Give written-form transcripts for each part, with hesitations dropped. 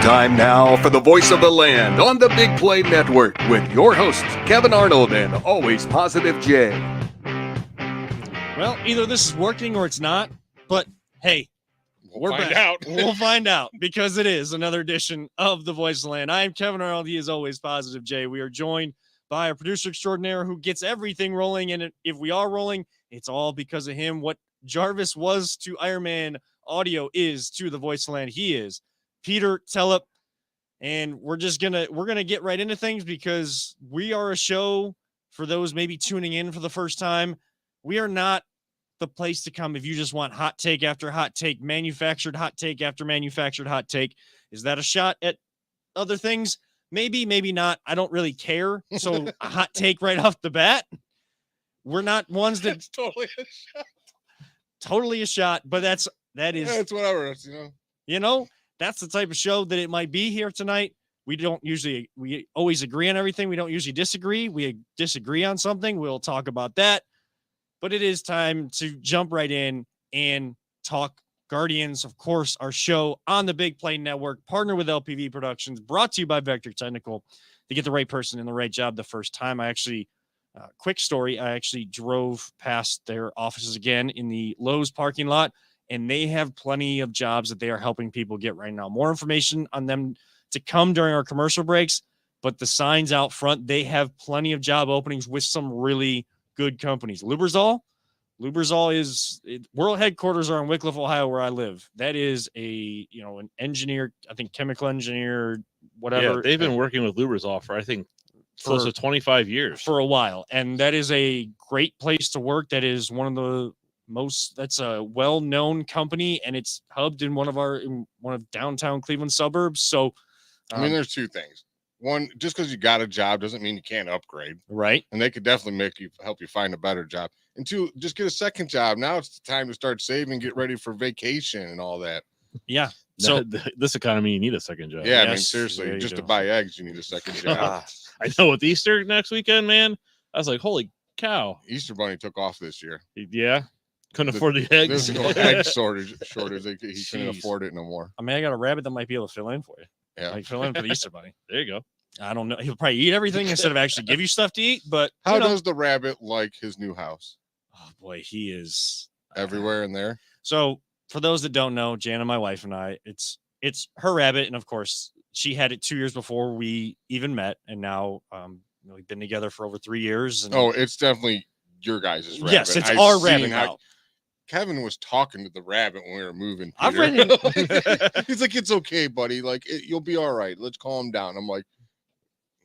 Time now for the voice of the land on the Big Play Network with your hosts, Kevin Arnold and Always Positive Jay. Well, either this is working or it's not, but hey, we're back. We'll find out because it is another edition of the Voice of the Land. I am Kevin Arnold. He is Always Positive Jay. We are joined by our producer extraordinaire who gets everything rolling, and if we are rolling, it's all because of him. What Jarvis was to Iron Man Audio is to the Voice of the Land. He is Peter Tellep, and we're gonna get right into things because we are a show for those maybe tuning in for the first time. We are not the place to come if you just want hot take after hot take, manufactured hot take after manufactured hot take. Is that a shot at other things? Maybe, maybe not. I don't really care. So a hot take right off the bat. We're not ones that It's totally a shot. Totally a shot, but that's It's whatever. That's the type of show that it might be here tonight. We always agree on everything. We don't usually disagree. We disagree on something. We'll talk about that. But it is time to jump right in and talk Guardians, of course, our show on the Big Play Network, partner with LPV Productions, brought to you by Vector Technical to get the right person in the right job the first time. Quick story, I actually drove past their offices again in the Lowe's parking lot, and they have plenty of jobs that they are helping people get right now. More information on them to come during our commercial breaks, but the signs out front, they have plenty of job openings with some really good companies. Lubrizol is world headquarters are in Wickliffe, Ohio, where I live. That is an engineer, I think chemical engineer, whatever. Yeah, they've been working with Lubrizol for, I think, close to 25 years. For a while. And that is a great place to work. That is that's a well-known company, and it's hubbed in one of downtown Cleveland suburbs. So, there's two things. One, just because you got a job doesn't mean you can't upgrade. Right. And they could definitely help you find a better job. And two, just get a second job. Now it's the time to start saving, get ready for vacation and all that. Yeah. So this economy, you need a second job. Yeah, Yes, seriously, just to buy eggs, you need a second job. I know with Easter next weekend, man, I was like, holy cow. Easter Bunny took off this year. Yeah. Couldn't afford the eggs. There's no egg shortage. He couldn't afford it no more. I got a rabbit that might be able to fill in for you. Yeah. Like fill in for the Easter Bunny. There you go. I don't know. He'll probably eat everything instead of actually give you stuff to eat. But how does the rabbit like his new house? Oh boy, he is everywhere in there. So for those that don't know, Jana, my wife, and I, it's her rabbit, and of course she had it 2 years before we even met, and now we've been together for over 3 years. And it's definitely your guys' rabbit. Yes, it's our rabbit now. Kevin was talking to the rabbit when we were moving. I've read him. He's like, "It's okay, buddy. Like, you'll be all right. Let's calm down." I'm like,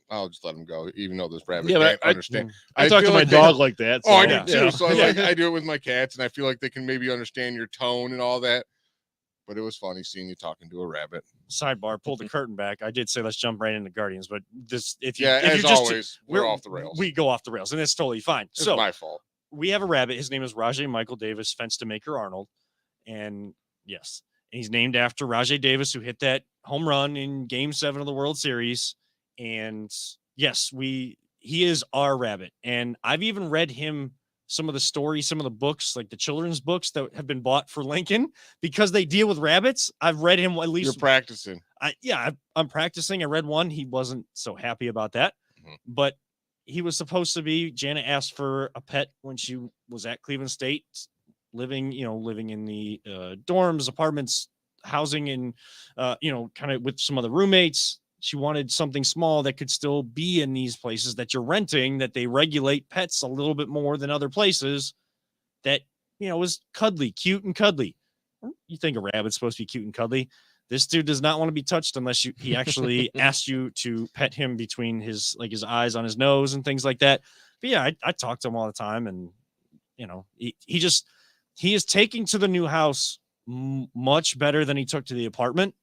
"I'll just let him go," even though this rabbit can't understand. I talk to my dog like that. So, I do too. So I do it with my cats, and I feel like they can maybe understand your tone and all that. But it was funny seeing you talking to a rabbit. Sidebar, pull the curtain back. I did say let's jump right into Guardians, but we're off the rails. We go off the rails, and it's totally fine. It's my fault. We have a rabbit. His name is Rajay Michael Davis, fence to Maker Arnold. And yes, and he's named after Rajay Davis, who hit that home run in Game 7 of the World Series. And yes, he is our rabbit. And I've even read him some of the stories, some of the books, like the children's books that have been bought for Lincoln because they deal with rabbits. I've read him at least. You're practicing. I'm practicing. I read one. He wasn't so happy about that, but he was supposed to be. Jana asked for a pet when she was at Cleveland State, living in the dorms, apartments, housing, and kind of with some other roommates. She wanted something small that could still be in these places that you're renting, that they regulate pets a little bit more than other places. That was cuddly, cute and cuddly. You think a rabbit's supposed to be cute and cuddly? This dude does not want to be touched unless he actually asked you to pet him between his eyes on his nose and things like that. But yeah, I talk to him all the time, and he is taking to the new house much better than he took to the apartment.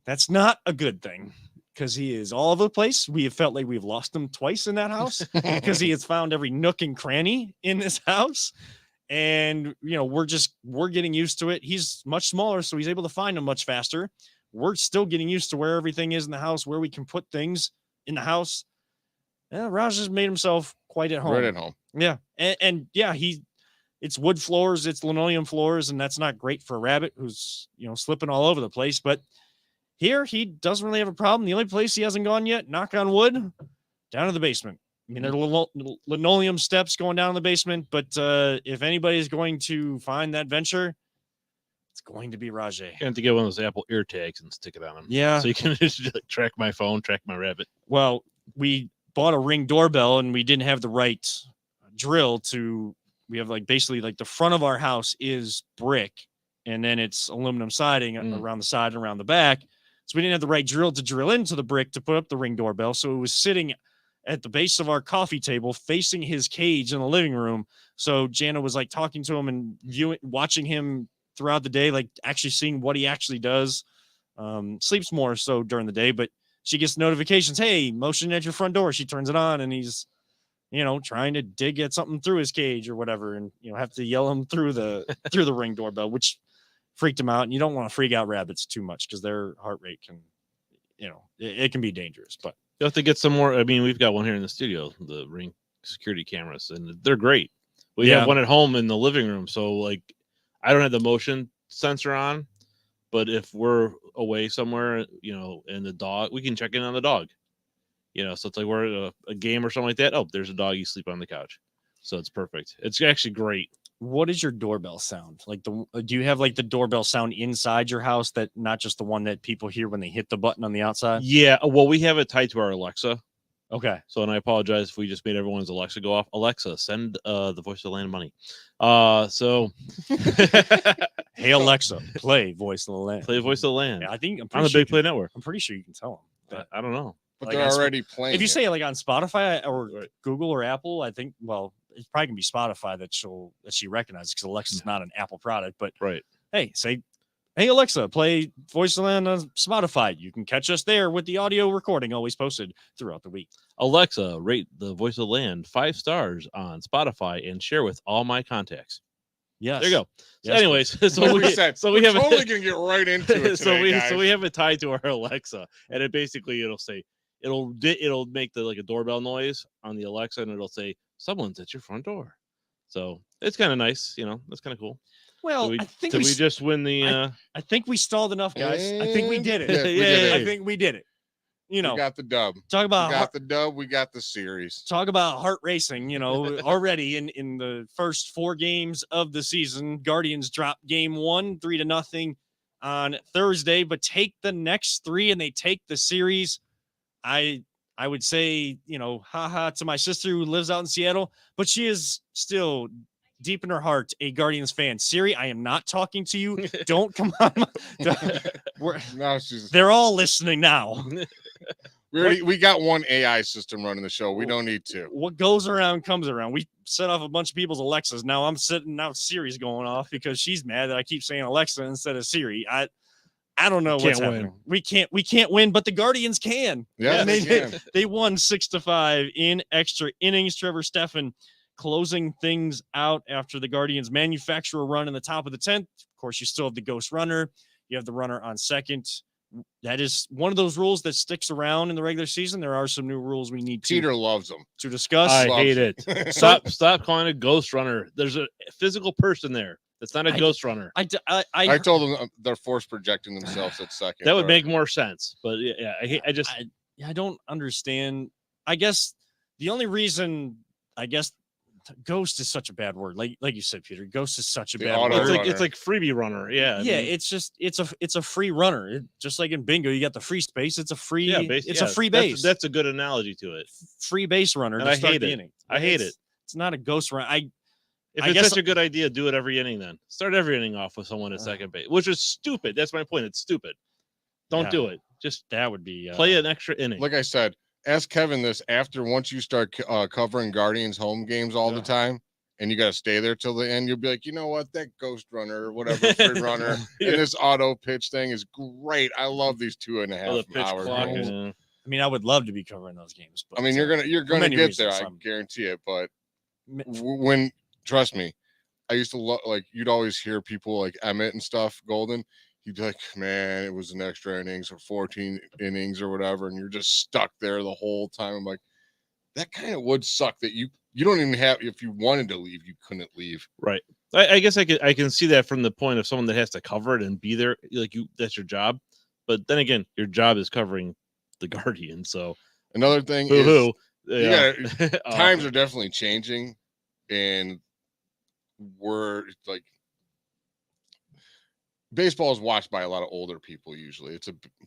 That's not a good thing because he is all over the place. We have felt like we've lost him twice in that house because he has found every nook and cranny in this house. And, we're getting used to it. He's much smaller, so he's able to find them much faster. We're still getting used to where everything is in the house, where we can put things in the house. Raj has made himself quite at home. Right at home. Yeah. And it's wood floors, it's linoleum floors, and that's not great for a rabbit who's, slipping all over the place. But Here, he doesn't really have a problem. The only place he hasn't gone yet, knock on wood, down to the basement. I mean, there are linoleum steps going down in the basement, but if anybody's going to find that venture, it's going to be Rajay. You have to get one of those Apple ear tags and stick it on them. Yeah. So you can just like, track my phone, track my rabbit. Well, we bought a Ring doorbell and we didn't have the right drill to. We have like basically like the front of our house is brick, and then it's aluminum siding around the side and around the back. So we didn't have the right drill to drill into the brick to put up the Ring doorbell. So it was sitting at the base of our coffee table facing his cage in the living room. So Jana was like talking to him and watching him throughout the day, like actually seeing what he actually does. Sleeps more so during the day, but she gets notifications. Hey, motion at your front door. She turns it on and he's, trying to dig at something through his cage or whatever. And, have to yell him through the Ring doorbell, which freaked him out. And you don't want to freak out rabbits too much because their heart rate can, it can be dangerous, but You have to get some more. I mean, we've got one here in the studio, the Ring security cameras, and they're great. We have one at home in the living room. So, like, I don't have the motion sensor on, but if we're away somewhere, and the dog, we can check in on the dog. So it's like we're at a game or something like that. Oh, there's a dog. You sleep on the couch. So it's perfect. It's actually great. What is your doorbell sound? Like do you have like the doorbell sound inside your house that not just the one that people hear when they hit the button on the outside? Yeah. Well, we have it tied to our Alexa. Okay. So, and I apologize if we just made everyone's Alexa go off. Alexa, send the Voice of the Land money. Hey Alexa, play Voice of the Land. Play Voice of the Land. Yeah, I'm on the Big Play Network. I'm pretty sure you can tell them. I don't know. But Like, they're already playing. If you it. say like on Spotify or Google or Apple, I think it's probably gonna be Spotify that she recognizes because Alexa's not an Apple product. But Right. Hey, hey Alexa, play Voice of the Land on Spotify. You can catch us there with the audio recording always posted throughout the week. Alexa, rate the Voice of the Land 5 stars on Spotify and share with all my contacts. Yes. There you go. So Yes, anyways, Like we said, so we we're have totally gonna get right into it today, guys. so we have it tied to our Alexa, and it basically it'll say it'll make like a doorbell noise on the Alexa, and it'll say someone's at your front door. So it's kind of nice, that's kind of cool. Well, Did I think we just win the? I think we stalled enough, guys. I think we did it. Yeah, we did it. I think we did it. We got the dub. Talk We about got the dub. We got the series. talk about heart racing. Already in the first 4 games of the season, Guardians dropped game 1, 3-0 on Thursday, but take the next 3 and they take the series. I would say, haha to my sister who lives out in Seattle, but she is still deep in her heart a Guardians fan. Siri, I am not talking to you. Don't come on. Now she's. They're all listening now. We got one AI system running the show. We don't need to. What goes around comes around. We set off a bunch of people's Alexas. Now Siri's going off because she's mad that I keep saying Alexa instead of Siri. I don't know what's happening. We can't win, but the Guardians can. Yeah, they can. They won 6-5 in extra innings. Trevor Stephan closing things out after the Guardians manufacture a run in the top of the 10th. Of course, you still have the ghost runner. You have the runner on second. That is one of those rules that sticks around in the regular season. There are some new rules we need Peter loves them. to discuss. I Loves hate it. Stop calling it ghost runner. There's a physical person there. That's not a ghost runner. I told them they're force projecting themselves at second. That would make more sense. But yeah, I don't understand. I guess the only reason, ghost is such a bad word. Like you said, Peter, ghost is such a The bad auto word. it's like freebie runner. Yeah. Yeah, it's just it's a free runner. Just like in bingo, you got the free space. It's a free. It's a free base. That's a good analogy to it. Free base runner. And to I start hate the it. inning. I hate it. It's not a ghost run. If I it's guess- such a good idea, do it every inning then. Start every inning off with someone at second base, which is stupid. That's my point. It's stupid. Don't do it. Just that would be play an extra inning. Like I said, ask Kevin this after once you start covering Guardians home games all the time, and you got to stay there till the end. You'll be like, you know what, that ghost runner or whatever free runner and this auto pitch thing is great. I love these 2.5 pitch hour clock. games. I mean, I would love to be covering those games. But I mean, you're gonna many get there. reasons, I guarantee it. But Mi- when trust me, I used to love you'd always hear people like Emmett and stuff, Golden. He'd be like, man, it was an extra innings or 14 innings or whatever, and you're just stuck there the whole time. I'm like, that kind of would suck that you don't even have, if you wanted to leave, you couldn't leave. Right. I guess I can see that from the point of someone that has to cover it and be there, like that's your job. But then again, your job is covering the Guardian. So Another thing hoo-hoo. is times are definitely changing, and we're like baseball is watched by a lot of older people usually.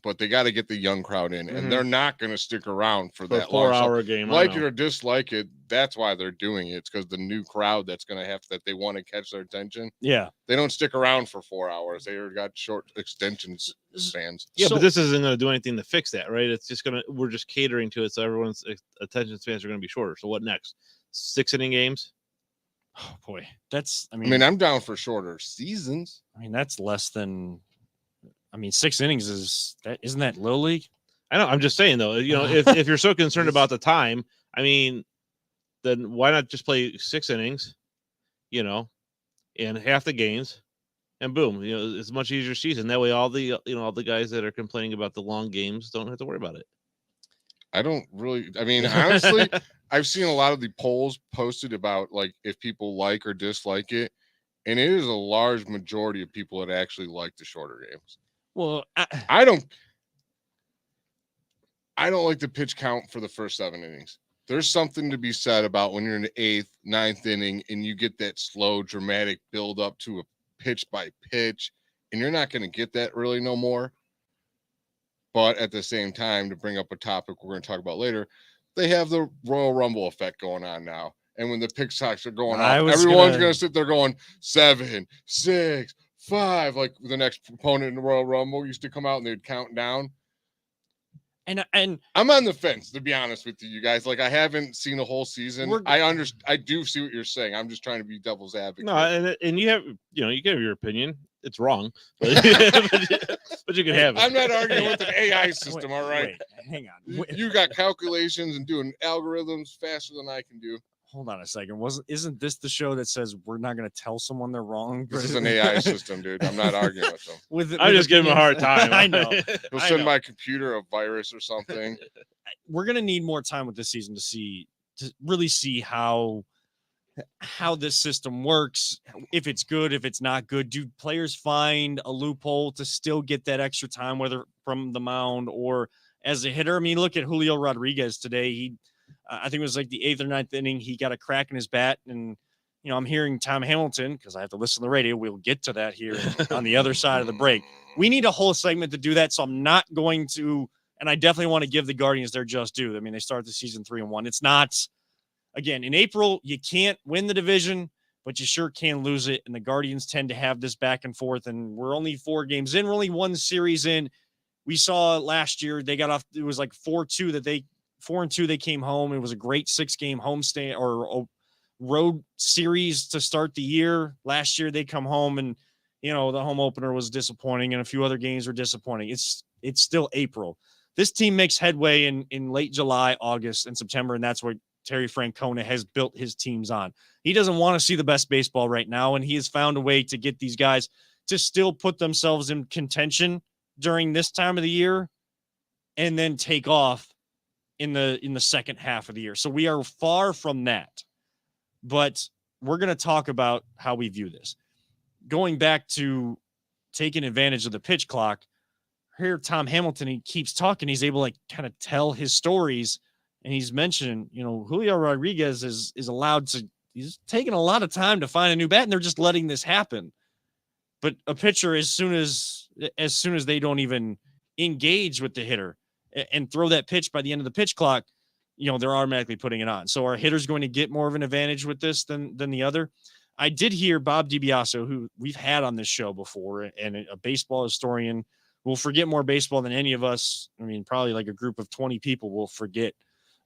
But they got to get the young crowd in, and they're not going to stick around for that 4-hour game. Like it or dislike it, that's why they're doing it. It's because the new crowd that they want to catch their attention. Yeah, they don't stick around for 4 hours. They already got short extensions spans. Yeah, but this isn't going to do anything to fix that, right? It's just we're just catering to it, so everyone's attention spans are going to be shorter. So what next? 6-inning games? Oh boy, I mean, I'm down for shorter seasons. I mean, that's less than. I mean, 6 innings isn't that little league? I know. I'm just saying though. If you're so concerned about the time, I mean, then why not just play 6 innings? And half the games, and boom, it's a much easier season. That way, all the guys that are complaining about the long games don't have to worry about it. I don't really. I mean, honestly. I've seen a lot of the polls posted about like if people like or dislike it, and it is a large majority of people that actually like the shorter games. Well, I don't like the pitch count for the first 7 innings. There's something to be said about when you're in the 8th, 9th inning and you get that slow, dramatic build up to a pitch by pitch, and you're not going to get that really no more. But at the same time, to bring up a topic we're going to talk about later, they have the Royal Rumble effect going on now. And when the pick socks are going off, everyone's going to sit there going 7, 6, 5. Like the next opponent in the Royal Rumble used to come out and they'd count down. And I'm on the fence, to be honest with you guys. Like I haven't seen a whole season. I do see what you're saying. I'm just trying to be devil's advocate. No, and you have you can have your opinion. It's wrong, but you can have it. I'm not arguing with an AI system. All right, wait, hang on. You got calculations and doing algorithms faster than I can do. Hold on a second. Isn't this the show that says we're not going to tell someone they're wrong? This is an AI system, dude. I'm not arguing with them. I'm just giving him a hard time. I know. He'll send my computer a virus or something. We're going to need more time with this season to really see how this system works, if it's good, if it's not good. Do players find a loophole to still get that extra time, whether from the mound or as a hitter? I mean, look at Julio Rodriguez today. I think it was like the 8th or 9th inning. He got a crack in his bat, and I'm hearing Tom Hamilton, because I have to listen to the radio. We'll get to that here on the other side of the break. We need a whole segment to do that, so I'm not going to, and I definitely want to give the Guardians their just due. I mean, they started the season 3-1. It's not, again, in April, you can't win the division, but you sure can lose it, and the Guardians tend to have this back and forth, and we're only 4 games in. We're only 1 series in. We saw last year they got off, it was like 4-2 4-2 they came home. It was a great 6-game homestand or road series to start the year. Last year they come home and the home opener was disappointing and a few other games were disappointing. It's still April. This team makes headway in late July, August, and September, and that's what Terry Francona has built his teams on. He doesn't want to see the best baseball right now, and he has found a way to get these guys to still put themselves in contention during this time of the year and then take off in the second half of the year. So we are far from that, but we're going to talk about how we view this. Going back to taking advantage of the pitch clock, here Tom Hamilton, he keeps talking. He's able to kind of tell his stories, and he's mentioned, Julio Rodriguez is allowed to, he's taking a lot of time to find a new bat, and they're just letting this happen. But a pitcher, as soon as they don't even engage with the hitter and throw that pitch by the end of the pitch clock, they're automatically putting it on. So our hitter's going to get more of an advantage with this than the other. I did hear Bob DiBiase, who we've had on this show before, and a baseball historian, will forget more baseball than any of us. I mean, probably like a group of 20 people will forget.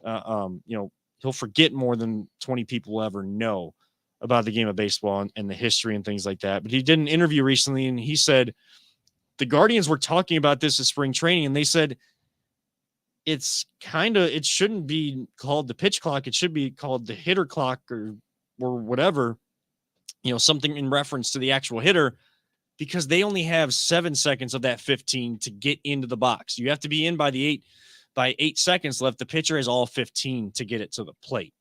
He'll forget more than 20 people will ever know about the game of baseball and the history and things like that. But he did an interview recently, and he said the Guardians were talking about this at spring training, and they said, it shouldn't be called the pitch clock. It should be called the hitter clock or whatever, something in reference to the actual hitter, because they only have 7 seconds of that 15 to get into the box. You have to be in by 8 seconds left. The pitcher has all 15 to get it to the plate.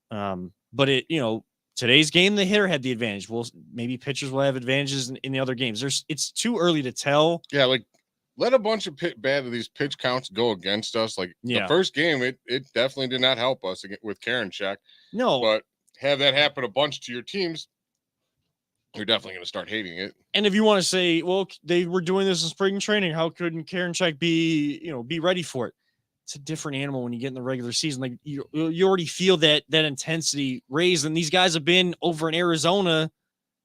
But today's game, the hitter had the advantage. Well, maybe pitchers will have advantages in the other games. It's too early to tell. Yeah. Like let a bunch of bad of these pitch counts go against us. Like the first game, it definitely did not help us with Karinchak. No, but have that happen a bunch to your teams, you're definitely going to start hating it. And if you want to say, well, they were doing this in spring training, how couldn't Karinchak be ready for it? It's a different animal when you get in the regular season. Like you already feel that intensity raised, and these guys have been over in Arizona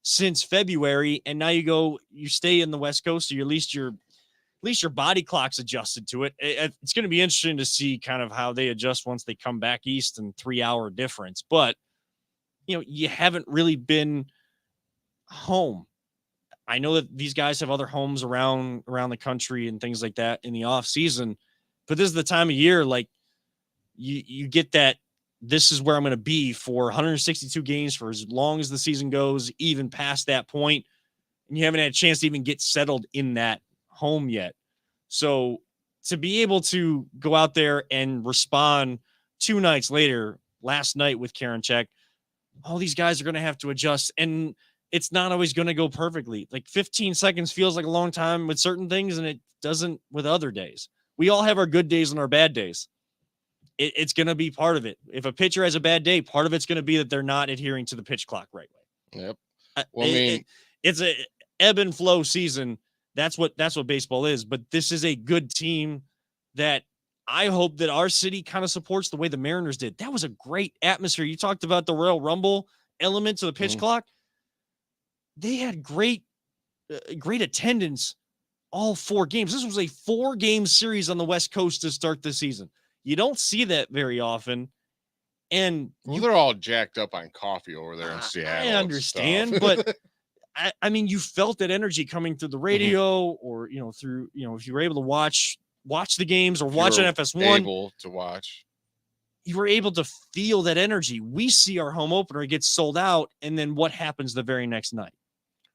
since February, and now you stay in the West Coast, or at least your body clock's adjusted to it. It's going to be interesting to see kind of how they adjust once they come back east and 3-hour difference. But you haven't really been home. I know that these guys have other homes around the country and things like that in the off season, but this is the time of year, like you get that this is where I'm going to be for 162 games for as long as the season goes, even past that point, and you haven't had a chance to even get settled in that home yet. So to be able to go out there and respond 2 nights later, last night with Karinchak, all these guys are going to have to adjust, and it's not always going to go perfectly. Like 15 seconds feels like a long time with certain things, and it doesn't with other days. We all have our good days and our bad days. It's going to be part of it. If a pitcher has a bad day, part of it's going to be that they're not adhering to the pitch clock right way. Yep. Well, it's a ebb and flow season. That's what baseball is. But this is a good team that I hope that our city kind of supports the way the Mariners did. That was a great atmosphere. You talked about the Royal Rumble element to the pitch clock. They had great attendance all 4 games. This was a 4-game series on the West Coast to start the season. You don't see that very often. And they're all jacked up on coffee over there in Seattle. I understand, but I mean, you felt that energy coming through the radio or, through, if you were able to watch the games or watch on FS1. Able to watch. You were able to feel that energy. We see our home opener get sold out, and then what happens the very next night?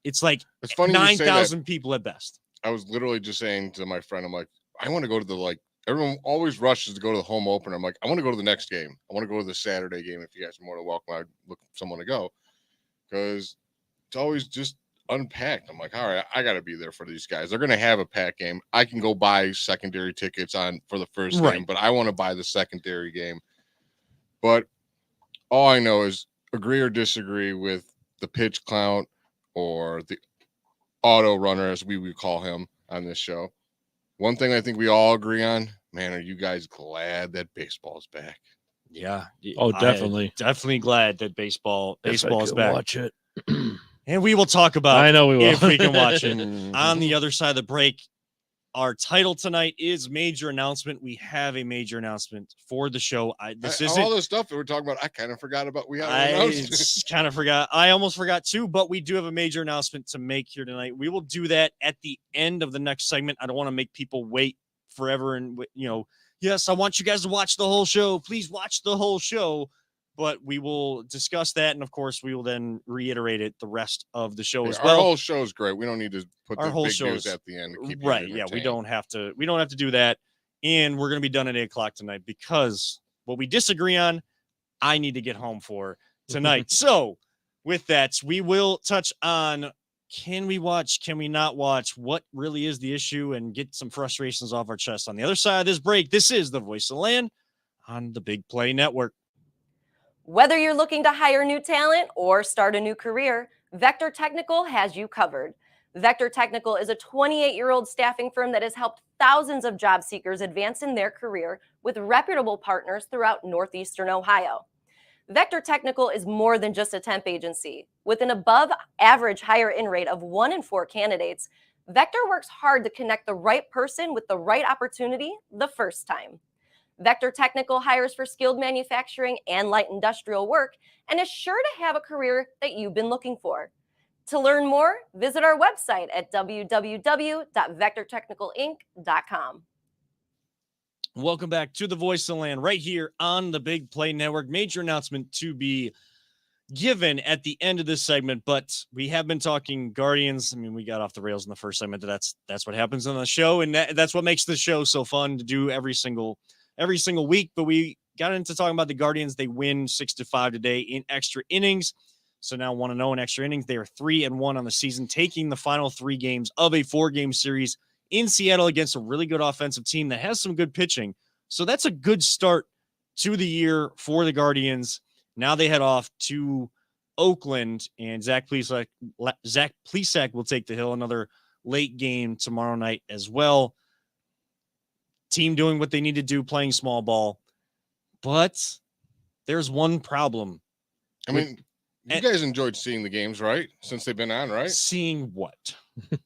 It's like 9,000 people at best. I was literally just saying to my friend, I'm like, I want to go to everyone always rushes to go to the home opener. I'm like, I want to go to the next game. I want to go to the Saturday game. If you guys are more than welcome, I'd look for someone to go, because it's always just unpacked. I'm like, all right, I got to be there for these guys. They're going to have a pack game. I can go buy secondary tickets for the first game, but I want to buy the secondary game. But all I know is agree or disagree with the pitch count or the auto runner, as we would call him on this show. One thing I think we all agree on, man, are you guys glad that baseball's back? Yeah. Oh, definitely. Definitely glad that baseball is back. Watch it. And we will talk about I know we will. if we can watch it. On the other side of the break, our title tonight is Major Announcement. We have a major announcement for the show. All the stuff that we're talking about, I kind of forgot about. I kind of forgot. I almost forgot too, but we do have a major announcement to make here tonight. We will do that at the end of the next segment. I don't want to make people wait forever. And, yes, I want you guys to watch the whole show. Please watch the whole show. But we will discuss that, and of course, we will then reiterate it the rest of the show as well. Our whole show is great. We don't need to put the big news at the end to keep right. Yeah, we don't have to. We don't have to do that. And we're going to be done at 8:00 tonight, because what we disagree on, I need to get home for tonight. So, with that, we will touch on: can we watch? Can we not watch? What really is the issue? And get some frustrations off our chest. On the other side of this break, this is the Voice of the Land on the Big Play Network. Whether you're looking to hire new talent or start a new career, Vector Technical has you covered. Vector Technical is a 28-year-old staffing firm that has helped thousands of job seekers advance in their career with reputable partners throughout Northeastern Ohio. Vector Technical is more than just a temp agency. With an above-average hire-in rate of 1 in 4 candidates, Vector works hard to connect the right person with the right opportunity the first time. Vector Technical hires for skilled manufacturing and light industrial work and is sure to have a career that you've been looking for. To learn more, visit our website at www.vectortechnicalinc.com. Welcome back to the Voice of the Land right here on the Big Play Network. Major announcement to be given at the end of this segment, but we have been talking Guardians. I mean, we got off the rails in the first segment. That's what happens on the show, and that's what makes the show so fun to do every single week. But we got into talking about the Guardians. They win 6-5 today in extra innings. So now 1-0 in extra innings. They are 3-1 on the season, taking the final 3 games of a 4-game series in Seattle against a really good offensive team that has some good pitching. So that's a good start to the year for the Guardians. Now they head off to Oakland, and Zach Plesac will take the hill. Another late game tomorrow night as well. Team doing what they need to do, playing small ball. But there's one problem. I mean, you guys enjoyed seeing the games, right? Since they've been on, right? Seeing what?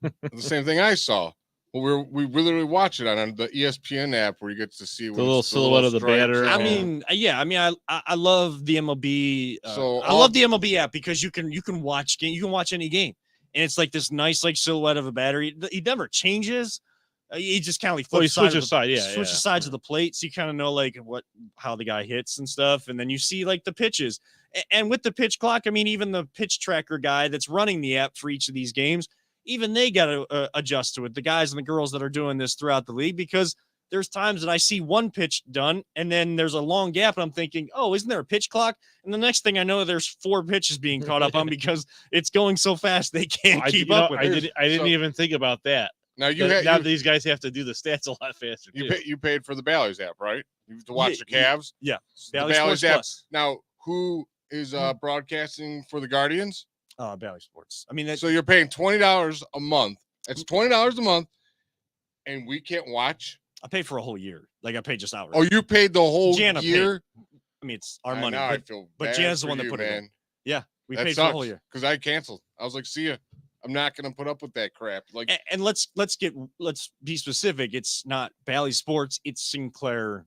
The same thing I saw. Well, we literally watch it on the ESPN app where you get to see The little silhouette of the stripes batter. and I all. mean, yeah. I mean, I love the MLB. So I love the MLB app because you can watch game. You can watch any game, and it's like this nice like silhouette of a batter. He never changes. He just kind of like flips switches switches sides of the plate, so you kind of know like how the guy hits and stuff, and then you see like the pitches. And with the pitch clock, I mean, even the pitch tracker guy that's running the app for each of these games, even they got to adjust to it. The guys and the girls that are doing this throughout the league, because there's times that I see one pitch done and then there's a long gap and I'm thinking, oh, isn't there a pitch clock? And the next thing I know, there's 4 pitches being caught up on because it's going so fast they can't keep up with it. I didn't even think about that. Now Now these guys have to do the stats a lot faster. You paid for the Bally's app, right? You have to watch the Cavs. Yeah, The Bally Bally's Sports app. Plus. Now, who is broadcasting for the Guardians? Bally Sports. I mean, So you're paying $20 a month. That's $20 a month, and we can't watch. I pay for a whole year. Like I pay just outright. Oh, you paid the whole Jana year? I mean, it's our I money. know, I But, feel but bad Jana's the for one that you, put it in. man. yeah, we That paid for the whole sucks, year. because I canceled. I was like, see ya. I'm not gonna put up with that crap. Like, And let's be specific. It's not Bally Sports. It's Sinclair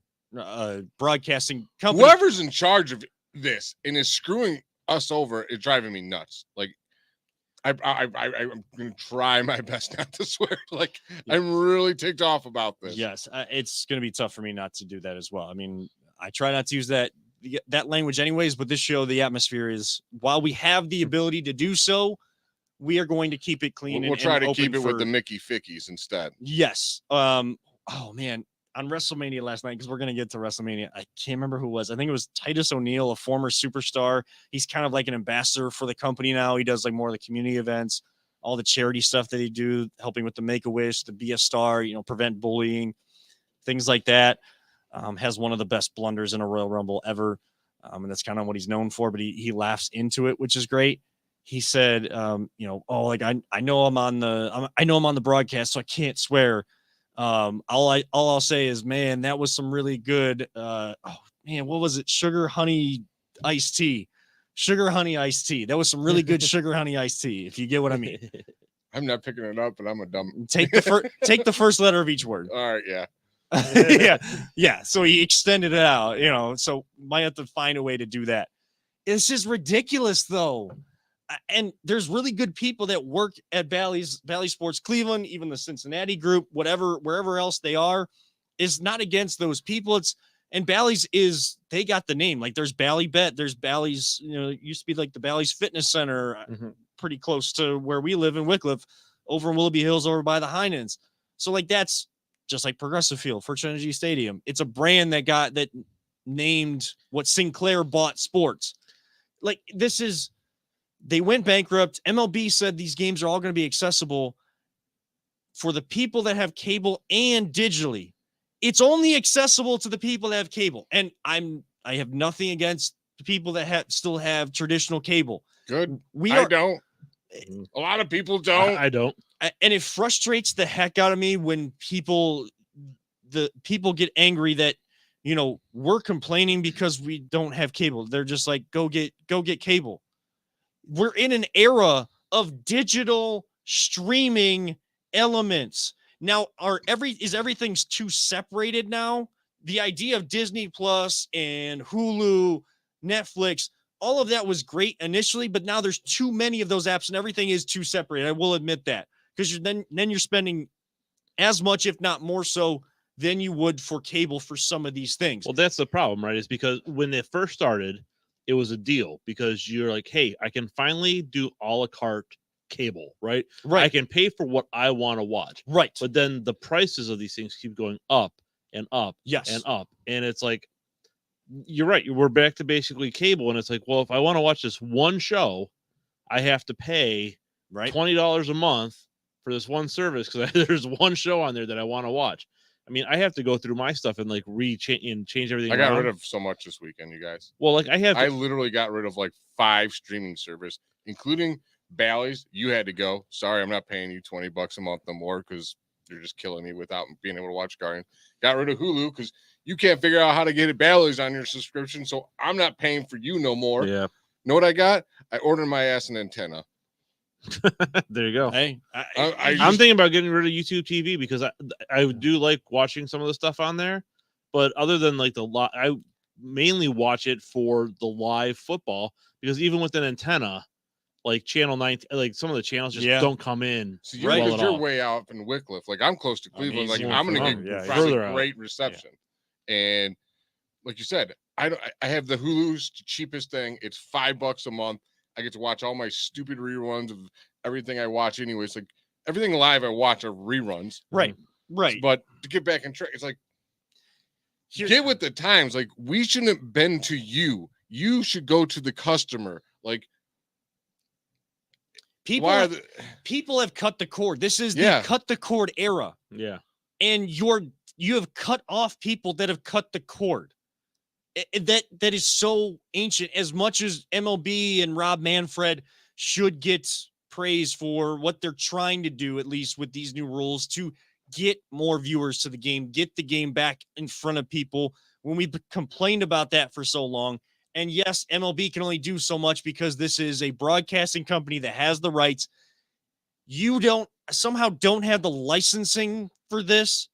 Broadcasting Company. whoever's in charge of this and is screwing us over is driving me nuts. Like, I'm gonna try my best not to swear. Like, I'm really ticked off about this. Yes, it's going to be tough for me not to do that as well. I mean, I try not to use that language anyways, but this show, the atmosphere is, while we have the ability to do so, we are going to keep it clean. We'll and try to open keep it with for- the Mickey Fickies instead. Yes. Oh man, on WrestleMania last night, because we're gonna get to WrestleMania. I can't remember who it was. I think it was Titus O'Neil, a former superstar. He's kind of like an ambassador for the company now. He does like more of the community events, all the charity stuff that he do, helping with the Make-A-Wish, the Be a Star, prevent bullying, things like that. Has one of the best blunders in a Royal Rumble ever. And that's kind of what he's known for, but he laughs into it, which is great. He said, I know I'm on the broadcast, so I can't swear. All I'll say is, man, that was some really good. What was it? Sugar honey iced tea. That was some really good sugar honey iced tea. If you get what I mean. I'm not picking it up, but I'm a dumb. Take the first letter of each word. All right, yeah. yeah. So he extended it out. So might have to find a way to do that. It's just ridiculous, though. And there's really good people that work at Bally Sports Cleveland, even the Cincinnati group, wherever else they are, is not against those people. And Bally's they got the name. Like there's Bally Bet, there's Bally's, it used to be like the Bally's Fitness Center, pretty close to where we live in Wickliffe, over in Willoughby Hills, over by the Heinens. So like that's just like Progressive Field, First Energy Stadium. It's a brand that named what Sinclair bought sports. Like they went bankrupt. MLB said these games are all going to be accessible for the people that have cable and digitally. It's only accessible to the people that have cable. And I have nothing against the people that still have traditional cable. Good. I don't. A lot of people don't. I don't. And it frustrates the heck out of me when people get angry that, we're complaining because we don't have cable. They're just like, go get cable. We're in an era of digital streaming elements. Now, everything's too separated now? The idea of Disney Plus and Hulu, Netflix, all of that was great initially, but now there's too many of those apps and everything is too separate. I will admit that, because then you're spending as much, if not more so, than you would for cable for some of these things. Well, that's the problem, right? Is because when they first started, it was a deal, because you're like, hey, I can finally do a la carte cable, right? Right. I can pay for what I want to watch. Right. But then the prices of these things keep going up and up Yes. and up. And it's like, you're right. We're back to basically cable. And it's like, well, if I want to watch this one show, I have to pay Right. $20 a month for this one service because there's one show on there that I want to watch. I mean, I have to go through my stuff and like change everything. I got around. rid of so much this weekend, you guys. Well, like I literally got rid of like 5 streaming service, including Bally's. You had to go. Sorry, I'm not paying you $20 a month no more because you're just killing me without being able to watch Guardian. Got rid of Hulu because you can't figure out how to get it Bally's on your subscription, so I'm not paying for you no more. Yeah. Know what I got? I ordered my ass an antenna. There you go. Hey, I'm thinking about getting rid of YouTube TV because I do like watching some of the stuff on there, but other than like I mainly watch it for the live football because even with an antenna, like channel 9, like some of the channels just don't come in. So you're way out in Wycliffe. Like I'm close to Cleveland. Like I'm gonna get probably great reception. And like you said, I have the Hulu's cheapest thing. It's $5 a month. I get to watch all my stupid reruns of everything I watch anyways. Like everything live I watch are reruns. Right. But to get back in track, it's like get with the times. Like we shouldn't have been to you. You should go to the customer. Like people have cut the cord. This is the cut the cord era. Yeah. And you have cut off people that have cut the cord. That is so ancient. As much as MLB and Rob Manfred should get praise for what they're trying to do, at least with these new rules, to get more viewers to the game, get the game back in front of people. When we complained about that for so long, and yes, MLB can only do so much because this is a broadcasting company that has the rights. You don't have the licensing for this.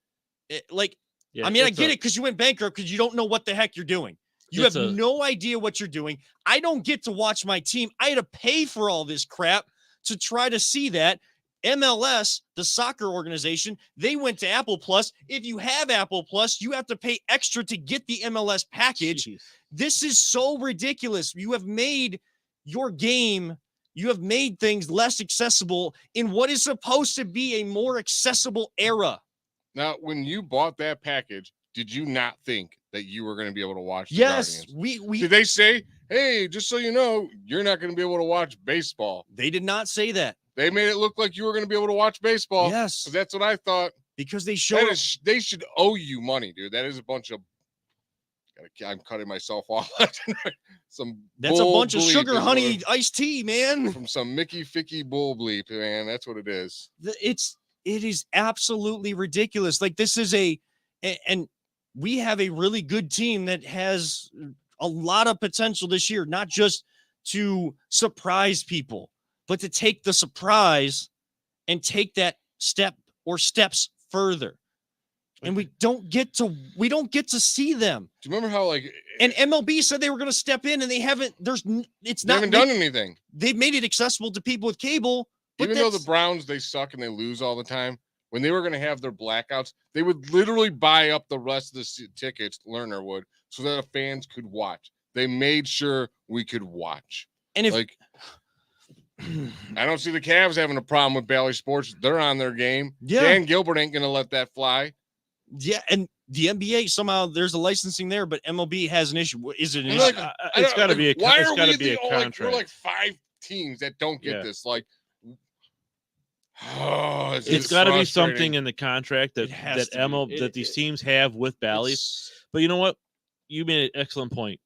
I mean, I get it because you went bankrupt because you don't know what the heck you're doing. You have no idea what you're doing. I don't get to watch my team. I had to pay for all this crap to try to see that. MLS, the soccer organization, they went to Apple Plus. If you have Apple Plus, you have to pay extra to get the MLS package. Jeez. This is so ridiculous. You have made your game, you have made things less accessible in what is supposed to be a more accessible era. Now, when you bought that package, did you not think that you were going to be able to watch the Yes, Guardians? Did they say, hey, just so you know, you're not going to be able to watch baseball? They did not say that. They made it look like you were going to be able to watch baseball. Yes. That's what I thought. Because they showed they should owe you money, dude. That is a bunch of I'm cutting myself off. That's a bunch of sugar honey iced tea, man. From some Mickey Ficky bull bleep, man. That's what it is. It is absolutely ridiculous. Like this is and we have a really good team that has a lot of potential this year, not just to surprise people, but to take the surprise and take that step or steps further. And we don't get to see them. Do you remember how and MLB said they were going to step in and they haven't done anything. They've made it accessible to people with cable. Even though the Browns, they suck and they lose all the time, when they were going to have their blackouts, they would literally buy up the rest of the tickets, Lerner would, so that the fans could watch. They made sure we could watch. And if I don't see the Cavs having a problem with Bally Sports. They're on their game. Yeah. Dan Gilbert ain't going to let that fly. Yeah, and the NBA somehow there's a licensing there, but MLB has an issue. Is it an issue? It's got to be a contract. We're like 5 teams that don't get this. Like, it's got to be something in the contract that these teams have with Bally's. But you know what? You made an excellent point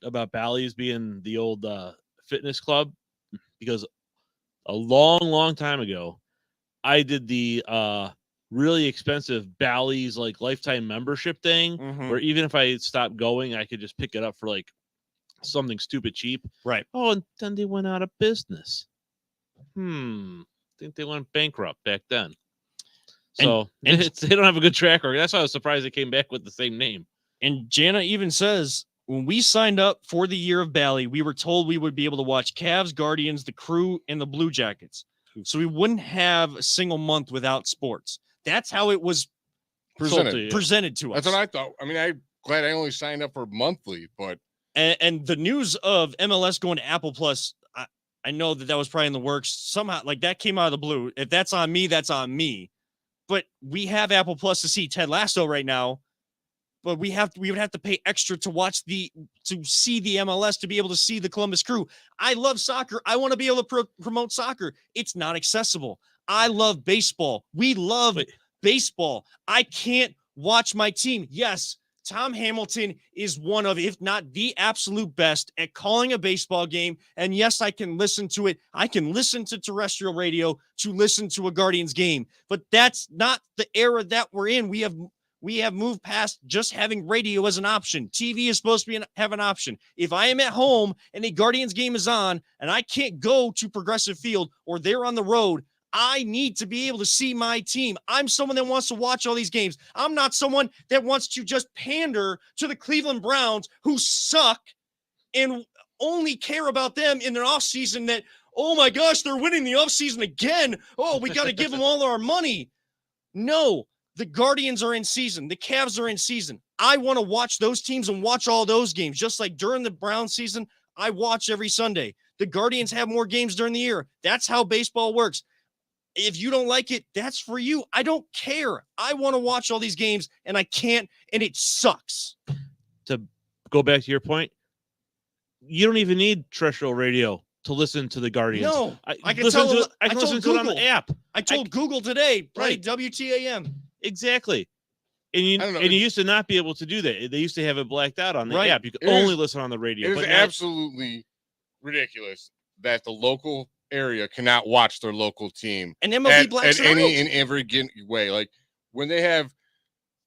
about Bally's being the old fitness club, because a long time ago, I did the really expensive Bally's like lifetime membership thing, where even if I stopped going, I could just pick it up for like something stupid cheap. Right. Oh, and then they went out of business. I think they went bankrupt back then. So they don't have a good track record. That's why I was surprised they came back with the same name. And Jana even says, when we signed up for the year of Bally, we were told we would be able to watch Cavs, Guardians, the Crew, and the Blue Jackets. So we wouldn't have a single month without sports. That's how it was presented to us. That's what I thought. I mean, I'm glad I only signed up for monthly, but and the news of MLS going to Apple Plus, I know that was probably in the works somehow. Like that came out of the blue. If that's on me, that's on me. But we have Apple Plus to see Ted Lasso right now. but we would have to pay extra to see the MLS, to be able to see the Columbus Crew. I love soccer. I want to be able to promote soccer. It's not accessible. I love baseball. We love baseball. I can't watch my team. Yes, Tom Hamilton is one of, if not the absolute best at calling a baseball game. And yes, I can listen to it. I can listen to terrestrial radio to listen to a Guardians game, but that's not the era that we're in. We have moved past just having radio as an option. TV is supposed to have an option. If I am at home and a Guardians game is on and I can't go to Progressive Field or they're on the road, I need to be able to see my team. I'm someone that wants to watch all these games. I'm not someone that wants to just pander to the Cleveland Browns, who suck, and only care about them in their offseason that, oh my gosh, they're winning the offseason again. Oh, we got to give them all our money. No, the Guardians are in season. The Cavs are in season. I want to watch those teams and watch all those games. Just like during the Browns season, I watch every Sunday. The Guardians have more games during the year. That's how baseball works. If you don't like it, that's for you. I don't care. I want to watch all these games, and I can't, and it sucks. To go back to your point, you don't even need terrestrial radio to listen to the Guardians. No, I can listen tell. to, I can listen to it on the app. I told Google today, play Right. WTAM. Exactly. And you I don't know, and you used to not be able to do that. They used to have it blacked out on the Right. app. You could It is- only listen on the radio. It is But now- absolutely ridiculous that the local area cannot watch their local team And MLB at blacks it any out. in every way. Like when they have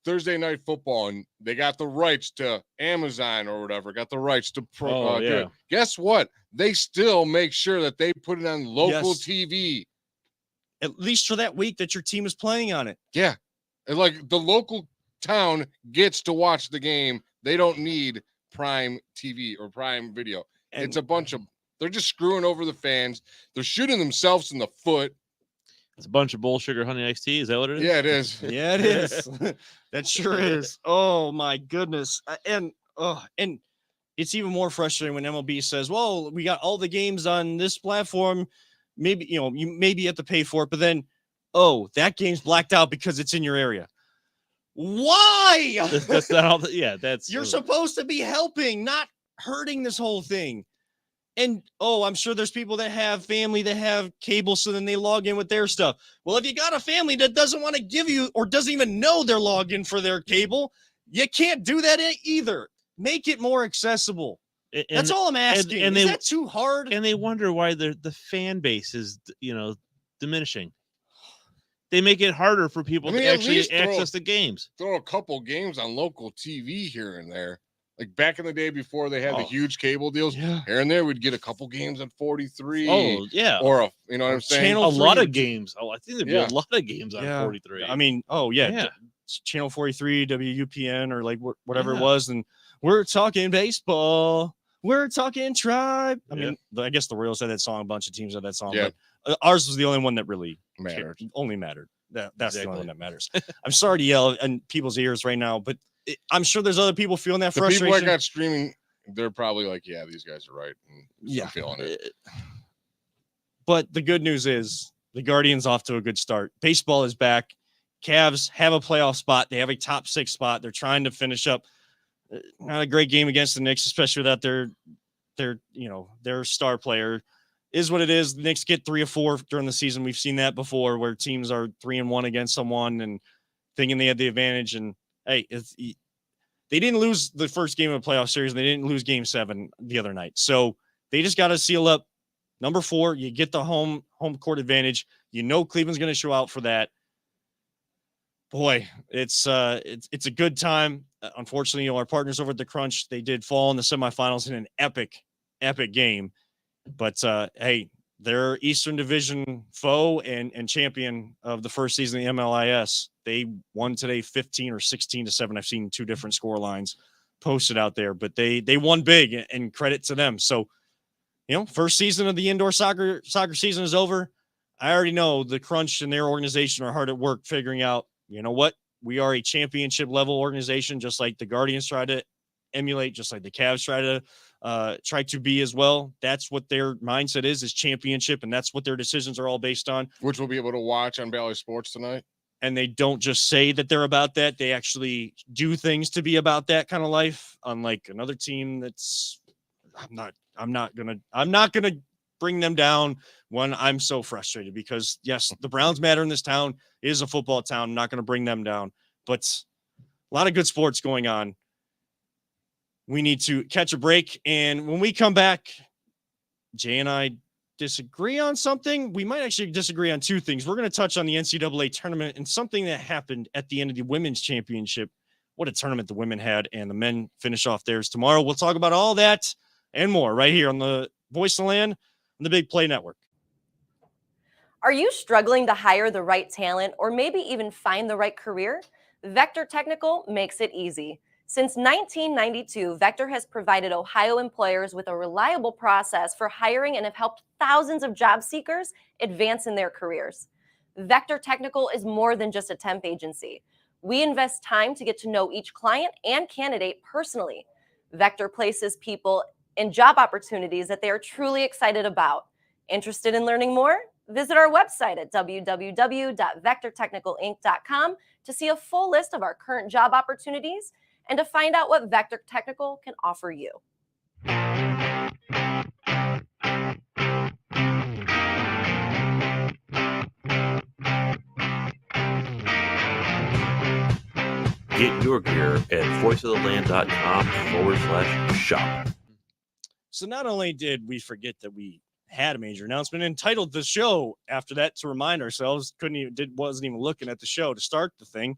Thursday night football and they got the rights to Amazon or whatever, got the rights to Oh, yeah. guess what? They still make sure that they put it on local Yes. TV. At least for that week that your team is playing on it. Yeah. And like the local town gets to watch the game. They don't need Prime TV or Prime Video. And It's a bunch of, they're just screwing over the fans. They're shooting themselves in the foot. It's a bunch of bull sugar honey iced tea. Is that what it is? Yeah, it is. yeah, it is. That sure is. Oh my goodness. And it's even more frustrating when MLB says, well, we got all the games on this platform. Maybe, you maybe have to pay for it, but then, oh, that game's blacked out because it's in your area. Why? That's not all. Yeah, that's You're supposed to be helping, not hurting this whole thing. And I'm sure there's people that have family that have cable, so then they log in with their stuff. Well, if you got a family that doesn't want to give you or doesn't even know they're logged in for their cable, you can't do that either. Make it more accessible. That's all I'm asking. Is that too hard? And they wonder why the fan base is diminishing. They make it harder for people I mean, to at actually least access the games. Throw a couple games on local TV here and there. Like back in the day before they had the huge cable deals, Yeah. here and there we'd get a couple games on 43. Oh yeah, Or you know what I'm saying? Channel a lot 3. of games. Oh, I think there'd be Yeah. a lot of games on Yeah. 43. I mean, Yeah. Channel 43, WUPN, or like whatever Yeah. it was. And we're talking baseball. We're talking tribe. I mean, I guess the Royals had that song. A bunch of teams had that song. Yeah. But ours was the only one that really Mattered. only mattered. That's the Exactly. only one that matters. I'm sorry to yell in people's ears right now, but I'm sure there's other people feeling that The frustration. people that got streaming, they're probably like, yeah, these guys are right. And Yeah. I'm feeling it. But the good news is the Guardians off to a good start. Baseball is back. Cavs have a playoff spot. They have a top 6 spot. They're trying to finish up. Not a great game against the Knicks, especially without their star player. Is what it is. The Knicks get 3 or 4 during the season. We've seen that before, where teams are 3-1 against someone and thinking they had the advantage. And hey, they didn't lose the first game of the playoff series. And they didn't lose Game 7 the other night. So they just got to seal up. Number 4, you get the home court advantage. Cleveland's going to show out for that. Boy, it's a good time. Unfortunately, our partners over at the Crunch, they did fall in the semifinals in an epic game. But hey, they're Eastern Division foe and champion of the first season of the MLIS. They won today 15 or 16-7. I've seen 2 different score lines posted out there, but they won big, and credit to them. So, first season of the indoor soccer season is over. I already know the Crunch and their organization are hard at work figuring out, you know what? We are a championship level organization, just like the Guardians try to emulate, just like the Cavs try to be as well. That's what their mindset is championship, and that's what their decisions are all based on. Which we'll be able to watch on Bally Sports tonight. and they don't just say that they're about that. They actually do things to be about that kind of life. Unlike another team that's, I'm not gonna bring them down when I'm so frustrated, because yes, the Browns matter in this town. It is a football town. I'm not going to bring them down, but a lot of good sports going on. We need to catch a break. And when we come back, Jay and I disagree on something. We might actually disagree on two things. We're going to touch on the NCAA tournament and something that happened at the end of the women's championship. What a tournament the women had, and the men finish off theirs tomorrow. We'll talk about all that and more right here on the Voice of the Land on the Big Play Network. Are you struggling to hire the right talent or maybe even find the right career? Vector Technical makes it easy. Since 1992, Vector has provided Ohio employers with a reliable process for hiring and have helped thousands of job seekers advance in their careers. Vector Technical is more than just a temp agency. We invest time to get to know each client and candidate personally. Vector places people in job opportunities that they are truly excited about. Interested in learning more? Visit our website at www.vectortechnicalinc.com to see a full list of our current job opportunities and to find out what Vector Technical can offer you. Get your gear at voiceoftheland.com/shop. So not only did we forget that we had a major announcement and titled the show after that to remind ourselves, wasn't even looking at the show to start the thing,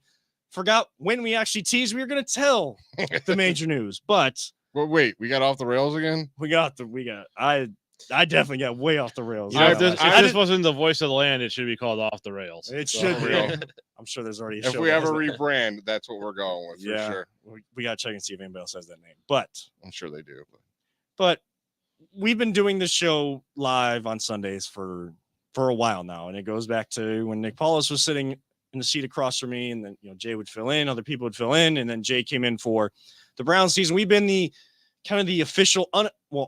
forgot when we actually teased we were going to tell the major news. But wait, we got off the rails again? I definitely got way off the rails. You know, if this wasn't the Voice of the Land, it should be called Off the Rails. It So, should be. real. I'm sure there's already a If show we that ever has that. rebrand, that's what we're going with for sure. We got to check and see if anybody else has that name. But I'm sure they do. but we've been doing this show live on Sundays for a while now, and it goes back to when Nick Paulus was sitting in the seat across from me, and then Jay would fill in, other people would fill in, and then Jay came in for the Browns season. We've been the kind of the official,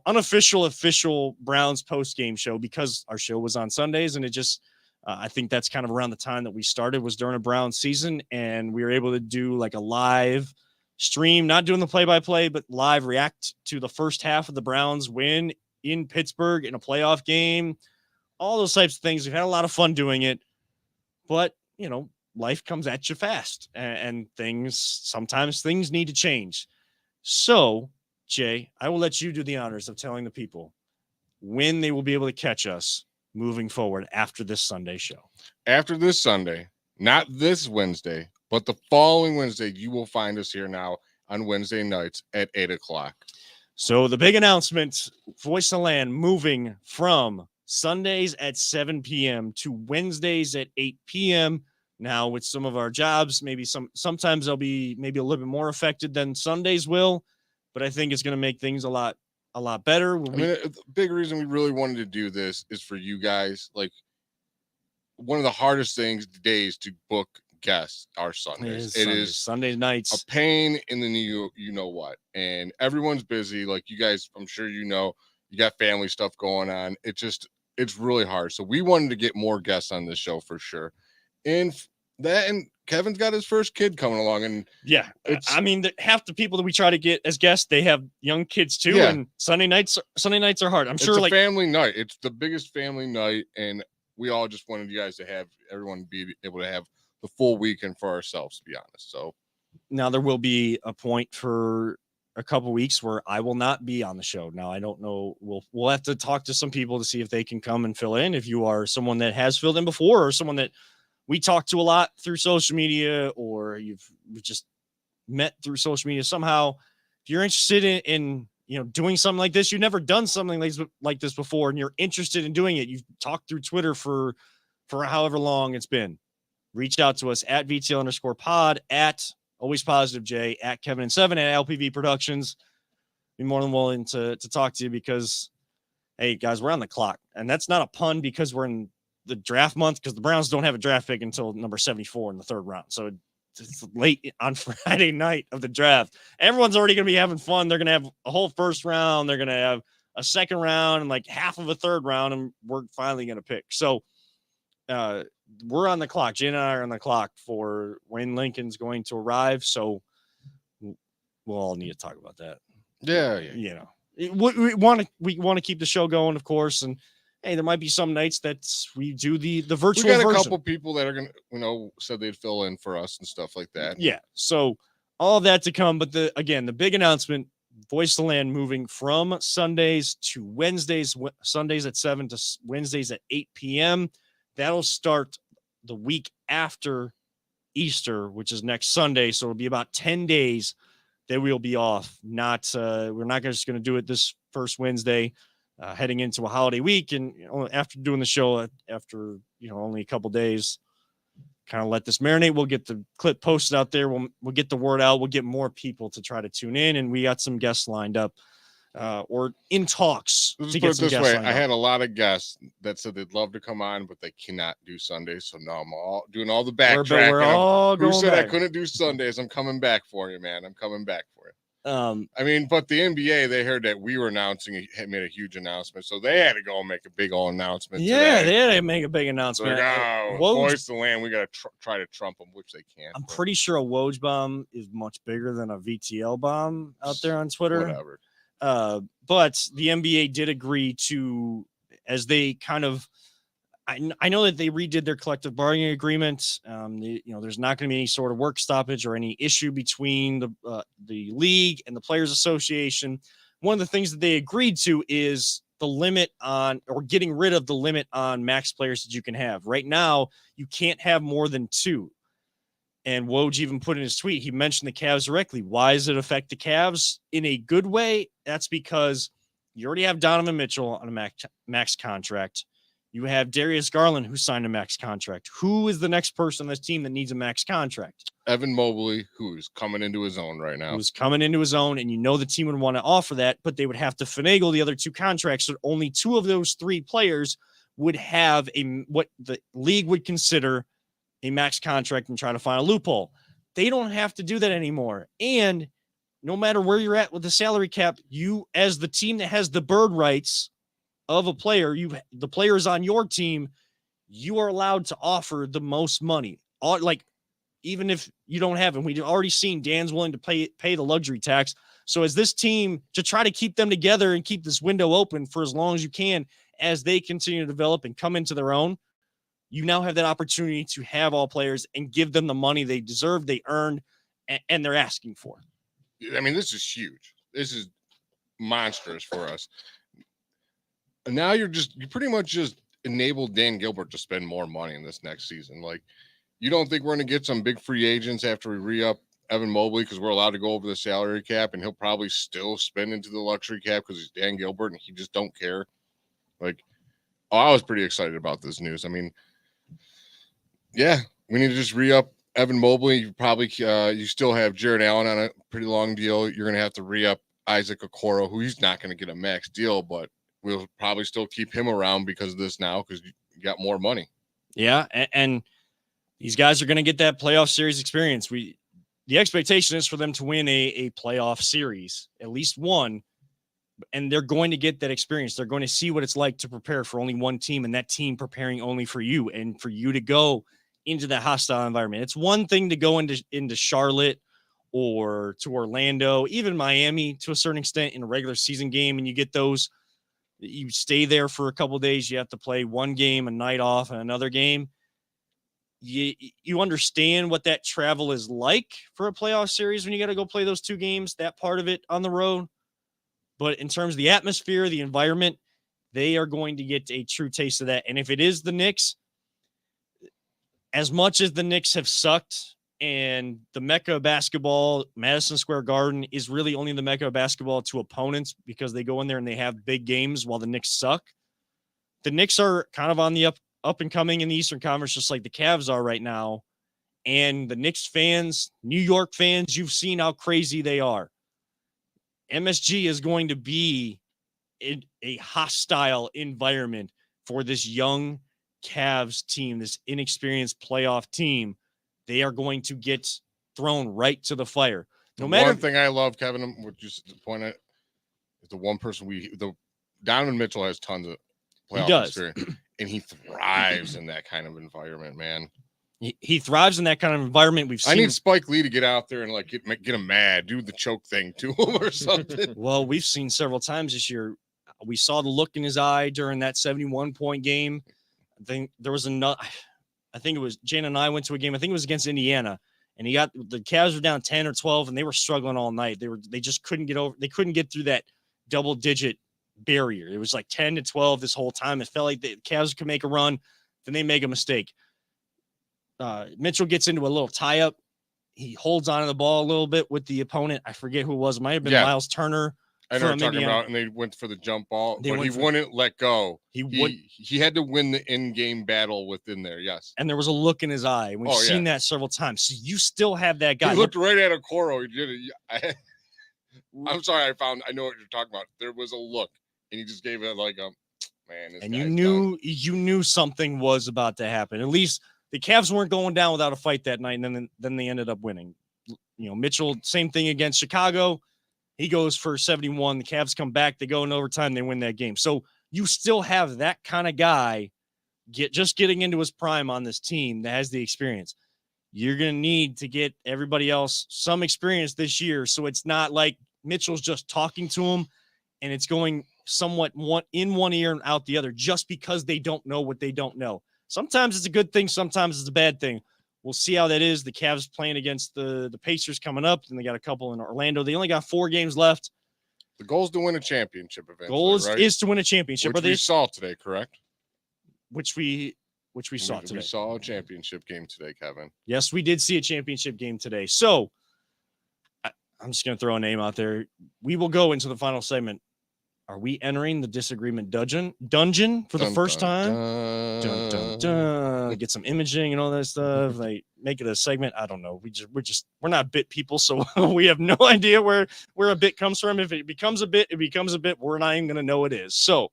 unofficial, official Browns post game show because our show was on Sundays, and it just I think that's kind of around the time that we started was during a Browns season, and we were able to do like a live stream, not doing the play-by-play, but live react to the first half of the Browns win in Pittsburgh in a playoff game, all those types of things. We've had a lot of fun doing it, but life comes at you fast, and sometimes things need to change. So Jay, I will let you do the honors of telling the people when they will be able to catch us moving forward after this Sunday show. After this Sunday, not this Wednesday, but the following Wednesday, you will find us here now on Wednesday nights at 8:00. So the big announcement, Voice of the Land moving from Sundays at 7 p.m. to Wednesdays at 8 p.m. Now with some of our jobs, sometimes they'll be maybe a little bit more affected than Sundays will, but I think it's going to make things a lot better. The big reason we really wanted to do this is for you guys. Like, one of the hardest days to book guests are Sundays. It is Sunday nights. A pain in the knee, you know what? And everyone's busy. Like you guys, I'm sure you got family stuff going on. It's really hard. So we wanted to get more guests on this show for sure. And Kevin's got his first kid coming along, and half the people that we try to get as guests, they have young kids too. Yeah. And Sunday nights are hard. It's a family night. It's the biggest family night, and we all just wanted you guys to have everyone be able to have the full weekend for ourselves, to be honest. So now there will be a point for a couple weeks where I will not be on the show. Now I don't know. We'll have to talk to some people to see if they can come and fill in. If you are someone that has filled in before, or someone that we talk to a lot through social media, or you've just met through social media somehow, if you're interested in doing something like this, you've never done something like this before, and you're interested in doing it, you've talked through Twitter for however long it's been, reach out to us at VTL_pod, at Always Positive J, at Kevin and 7, at LPV Productions. Be more than willing to talk to you because, hey guys, we're on the clock, and that's not a pun because we're in the draft month, because the Browns don't have a draft pick until number 74 in the third round. So it's late on Friday night of the draft. Everyone's already going to be having fun. They're going to have a whole first round. They're going to have a second round and like half of a third round, and we're finally going to pick. So we're on the clock. Jen and I are on the clock for when Lincoln's going to arrive. So we'll all need to talk about that. Yeah. You know, we want to keep the show going, of course. And hey, there might be some nights that we do the virtual We got a version. couple people that are gonna, said they'd fill in for us and stuff like that. Yeah. So all of that to come. But the big announcement, Voice of the Land moving from Sundays to Wednesdays, Sundays at 7 to Wednesdays at 8 p.m. That'll start the week after Easter, which is next Sunday. So it'll be about 10 days that we'll be off. We're not just going to do it this first Wednesday, heading into a holiday week. And after doing the show, after only a couple days, kind of let this marinate. We'll get the clip posted out there. We'll get the word out. We'll get more people to try to tune in, and we got some guests lined up, or in talks. Let's to put get it some this guests way: lined I up. had a lot of guests that said they'd love to come on, but they cannot do Sundays. So now I'm all doing all the backtracking. We're all Who going said I back. couldn't do Sundays? I'm coming back for you, man. I'm coming back for you. Um, I mean, but the NBA, they heard that we were made a huge announcement, so they had to go and make a big old announcement. yeah, today. they had to make a big It's announcement. like, oh, Woj- Voice of the Land, we got to try to trump them, which they can't. I'm but pretty sure a Woj bomb is much bigger than a VTL bomb out there on Twitter. whatever. But the NBA did agree to, as they kind of, I know that they redid their collective bargaining agreement. There's not going to be any sort of work stoppage or any issue between the league and the Players Association. One of the things that they agreed to is the limit on, or getting rid of the limit on max players that you can have. Right now, you can't have more than 2. And Woj even put in his tweet, he mentioned the Cavs directly. Why does it affect the Cavs in a good way? That's because you already have Donovan Mitchell on a max contract. You have Darius Garland, who signed a max contract. Who is the next person on this team that needs a max contract? Evan Mobley, who's coming into his own right now. Who's coming into his own, and the team would want to offer that, but they would have to finagle the other 2 contracts. So only 2 of those 3 players would have what the league would consider a max contract and try to find a loophole. They don't have to do that anymore. And no matter where you're at with the salary cap, you, as the team that has the bird rights of a player, the players on your team, you are allowed to offer the most money. Even if you don't have him, we've already seen Dan's willing to pay the luxury tax. So as this team, to try to keep them together and keep this window open for as long as you can, as they continue to develop and come into their own, you now have that opportunity to have all players and give them the money they deserve, they earned, and they're asking for. I mean, this is huge. This is monstrous for us. And now you pretty much just enabled Dan Gilbert to spend more money in this next season. Like, you don't think we're going to get some big free agents after we re-up Evan Mobley because we're allowed to go over the salary cap, and he'll probably still spend into the luxury cap because he's Dan Gilbert and he just don't care. Like, I was pretty excited about this news. I mean, yeah, we need to just re-up Evan Mobley. You probably you still have Jared Allen on a pretty long deal. You're going to have to re-up Isaac Okoro, who he's not going to get a max deal, but we'll probably still keep him around because of this now because you got more money. Yeah, and these guys are going to get that playoff series experience. The expectation is for them to win a playoff series, at least one, and they're going to get that experience. They're going to see what it's like to prepare for only one team, and that team preparing only for you, and for you to go into that hostile environment. It's one thing to go into Charlotte or to Orlando, even Miami to a certain extent in a regular season game, and you get those. You stay there for a couple of days. You have to play one game, a night off, and another game. You understand what that travel is like for a playoff series when you got to go play those 2 games, that part of it on the road. But in terms of the atmosphere, the environment, they are going to get a true taste of that. And if it is the Knicks, as much as the Knicks have sucked and the Mecca of basketball, Madison Square Garden, is really only the Mecca of basketball to opponents because they go in there and they have big games while the Knicks suck. The Knicks are kind of on the up and coming in the Eastern Conference, just like the Cavs are right now. And the Knicks fans, New York fans, you've seen how crazy they are. MSG is going to be in a hostile environment for this young Cavs team, this inexperienced playoff team. They are going to get thrown right to the fire. No matter. One thing I love, Kevin, which is the point at, is the one person Donovan Mitchell has tons of playoff experience. and he thrives in that kind of environment, man. He thrives in that kind of environment. We've seen. I need Spike Lee to get out there and like get him mad, do the choke thing to him or something. Well, we've seen several times this year. We saw the look in his eye during that 71-point game. I think there was another. I think it was Jane and I went to a game. I think it was against Indiana, and the Cavs were down 10 or 12, and they were struggling all night. They just couldn't get over. They couldn't get through that double-digit barrier. It was like 10 to 12 this whole time. It felt like the Cavs could make a run, then they make a mistake. Mitchell gets into a little tie-up. He holds on to the ball a little bit with the opponent. I forget who it was. It might have been Miles Turner. I know what you're talking about, and they went for the jump ball, but he wouldn't let go. He had to win the in-game battle within there, yes. And there was a look in his eye. We've seen that several times. So you still have that guy. He looked right at Okoro. He did it. I'm sorry, I know what you're talking about. There was a look, and he just gave it like a man. And you knew something was about to happen. At least the Cavs weren't going down without a fight that night, and then they ended up winning. Mitchell, same thing against Chicago. He goes for 71. The Cavs come back. They go in overtime. They win that game. So you still have that kind of guy getting into his prime on this team that has the experience. You're going to need to get everybody else some experience this year. So it's not like Mitchell's just talking to him and it's going somewhat in one ear and out the other just because they don't know what they don't know. Sometimes it's a good thing. Sometimes it's a bad thing. We'll see how that is. The Cavs playing against the Pacers coming up, and they got a couple in Orlando. They only got 4 games left. The goal is to win a championship eventually. Goal is to win a championship. Which we saw today, correct? Which we saw today. We saw a championship game today, Kevin. Yes, we did see a championship game today. So I'm just going to throw a name out there. We will go into the final segment. Are we entering the disagreement dungeon for the first time? Dun, dun, dun. Get some imaging and all that stuff. Like make it a segment. I don't know. We're not bit people, so we have no idea where a bit comes from. If it becomes a bit, it becomes a bit. We're not even going to know it is. So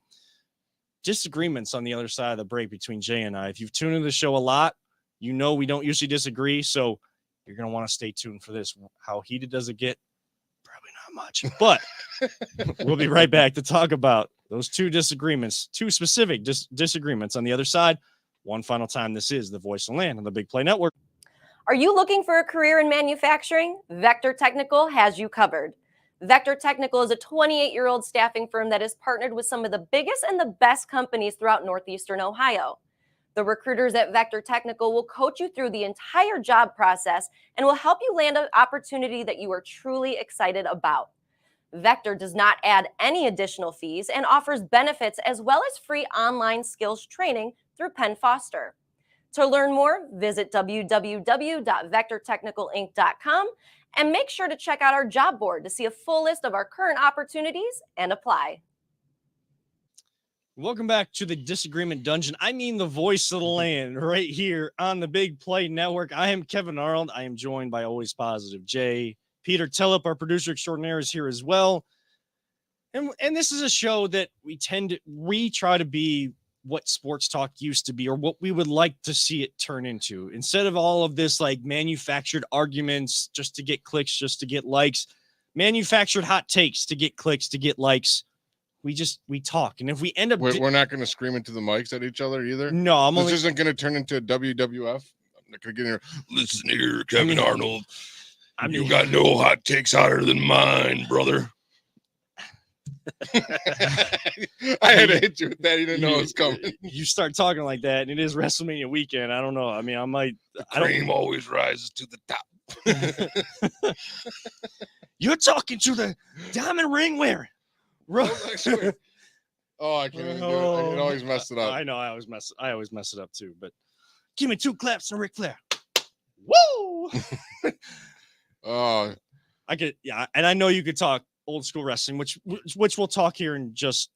disagreements on the other side of the break between Jay and I. If you've tuned into the show a lot, we don't usually disagree. So you're going to want to stay tuned for this. How heated does it get? Probably not much, but we'll be right back to talk about those two specific disagreements on the other side. One final time. This is the Voice of Land on the Big Play Network. Are you looking for a career in manufacturing? Vector Technical has you covered. Vector Technical is a 28-year-old staffing firm that is partnered with some of the biggest and the best companies throughout Northeastern Ohio. The recruiters at Vector Technical will coach you through the entire job process and will help you land an opportunity that you are truly excited about. Vector does not add any additional fees and offers benefits as well as free online skills training through Penn Foster. To learn more, visit www.vectortechnicalinc.com and make sure to check out our job board to see a full list of our current opportunities and apply. Welcome back to the Disagreement Dungeon. I mean the Voice of the Land right here on the Big Play Network. I am Kevin Arnold. I am joined by Always Positive Jay. Peter Tillip, our producer extraordinaire, is here as well. And this is a show that we try to be what sports talk used to be, or what we would like to see it turn into. Instead of all of this like manufactured arguments just to get clicks, just to get likes, manufactured hot takes to get clicks, to get likes. We talk. And if we end up... We're not going to scream into the mics at each other either? No, this isn't going to turn into a WWF? I'm not going to get in here. Listen here, Kevin Arnold. You got no hot takes hotter than mine, brother. I had to hit you with that. You didn't know it was coming. You start talking like that, and it is WrestleMania weekend. I don't know. I mean, The cream always rises to the top. You're talking to the diamond ring wearing. Oh, I can't even do it. I can always mess it up. I know. I always mess it up too. But give me 2 claps and Ric Flair. Woo! Oh, I could. Yeah, and I know you could talk old school wrestling, which we'll talk here in just.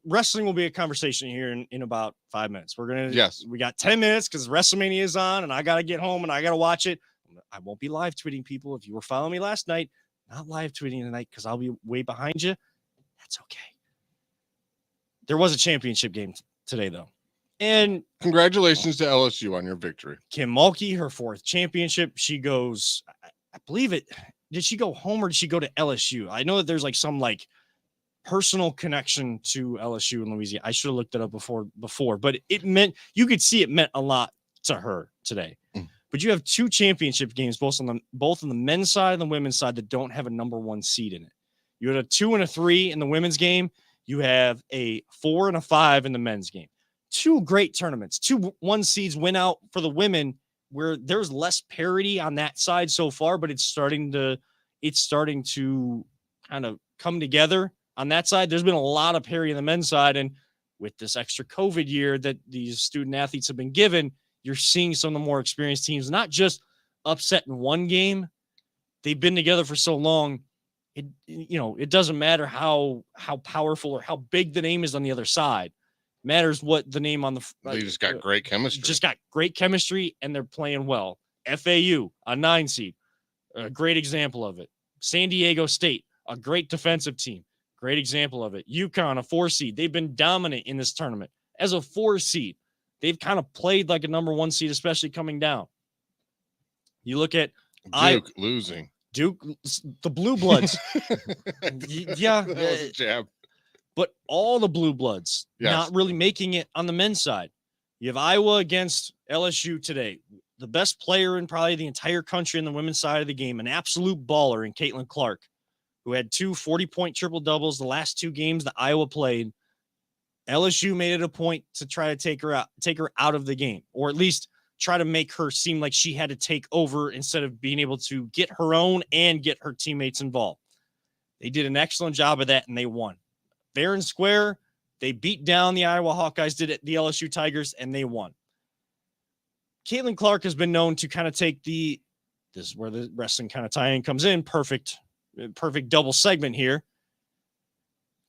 Wrestling will be a conversation here in about 5 minutes. We got 10 minutes because WrestleMania is on, and I got to get home and I got to watch it. I won't be live tweeting people. If you were following me last night, not live tweeting tonight because I'll be way behind you. That's okay. There was a championship game today, though. And congratulations to LSU on your victory. Kim Mulkey, her 4th championship. She goes, I believe it. Did she go home or did she go to LSU? I know that there's like some like personal connection to LSU and Louisiana. I should have looked it up before, but it meant, you could see it meant a lot to her today. But you have 2 championship games, both on the men's side and the women's side, that don't have a number 1 seed in it. You had a 2 and a 3 in the women's game. You have a 4 and a 5 in the men's game. 2 great tournaments. 2 1 seeds win out for the women, where there's less parity on that side so far, but it's starting to kind of come together on that side. There's been a lot of parity on the men's side, and with this extra COVID year that these student athletes have been given, you're seeing some of the more experienced teams not just upset in one game. They've been together for so long. It doesn't matter how powerful or how big the name is on the other side. It matters what the name on the They just got great chemistry. Just got great chemistry, and they're playing well. FAU, a 9 seed, a great example of it. San Diego State, a great defensive team, great example of it. UConn, a 4 seed. They've been dominant in this tournament as a 4 seed. They've kind of played like a number 1 seed, especially coming down. You look at Duke losing. Duke, the Blue Bloods. Yeah. That was a jab. But all the Blue Bloods not really making it on the men's side. You have Iowa against LSU today. The best player in probably the entire country in the women's side of the game, an absolute baller in Caitlin Clark, who had 2 40-point triple-doubles the last 2 games that Iowa played. LSU made it a point to try to take her out of the game, or at least try to make her seem like she had to take over instead of being able to get her own and get her teammates involved. They did an excellent job of that, and they won. Fair and square, they beat down the Iowa Hawkeyes, did it, the LSU Tigers, and they won. Caitlin Clark has been known to kind of take this is where the wrestling kind of tie-in comes in. Perfect double segment here.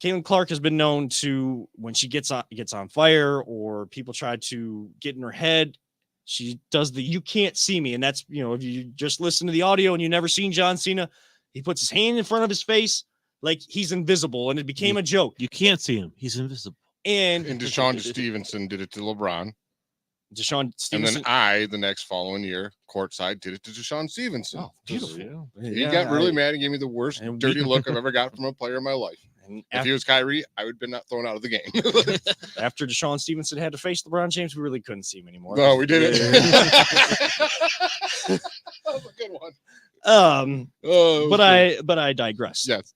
Caitlin Clark has been known to, when she gets on fire or people try to get in her head, she does the "you can't see me." And that's, if you just listen to the audio and you've never seen John Cena, he puts his hand in front of his face like he's invisible, and it became a joke. You can't see him. He's invisible. And DeShawn Stevenson did it to LeBron. DeShawn Stevenson. And then the next following year, courtside, did it to DeShawn Stevenson. Oh, beautiful. He got really mad and gave me the worst dirty look I've ever got from a player in my life. And if he was Kyrie, I would have been not thrown out of the game. After DeShawn Stevenson had to face LeBron James, we really couldn't see him anymore. No, we didn't. That was a good one. But I digress. Yes.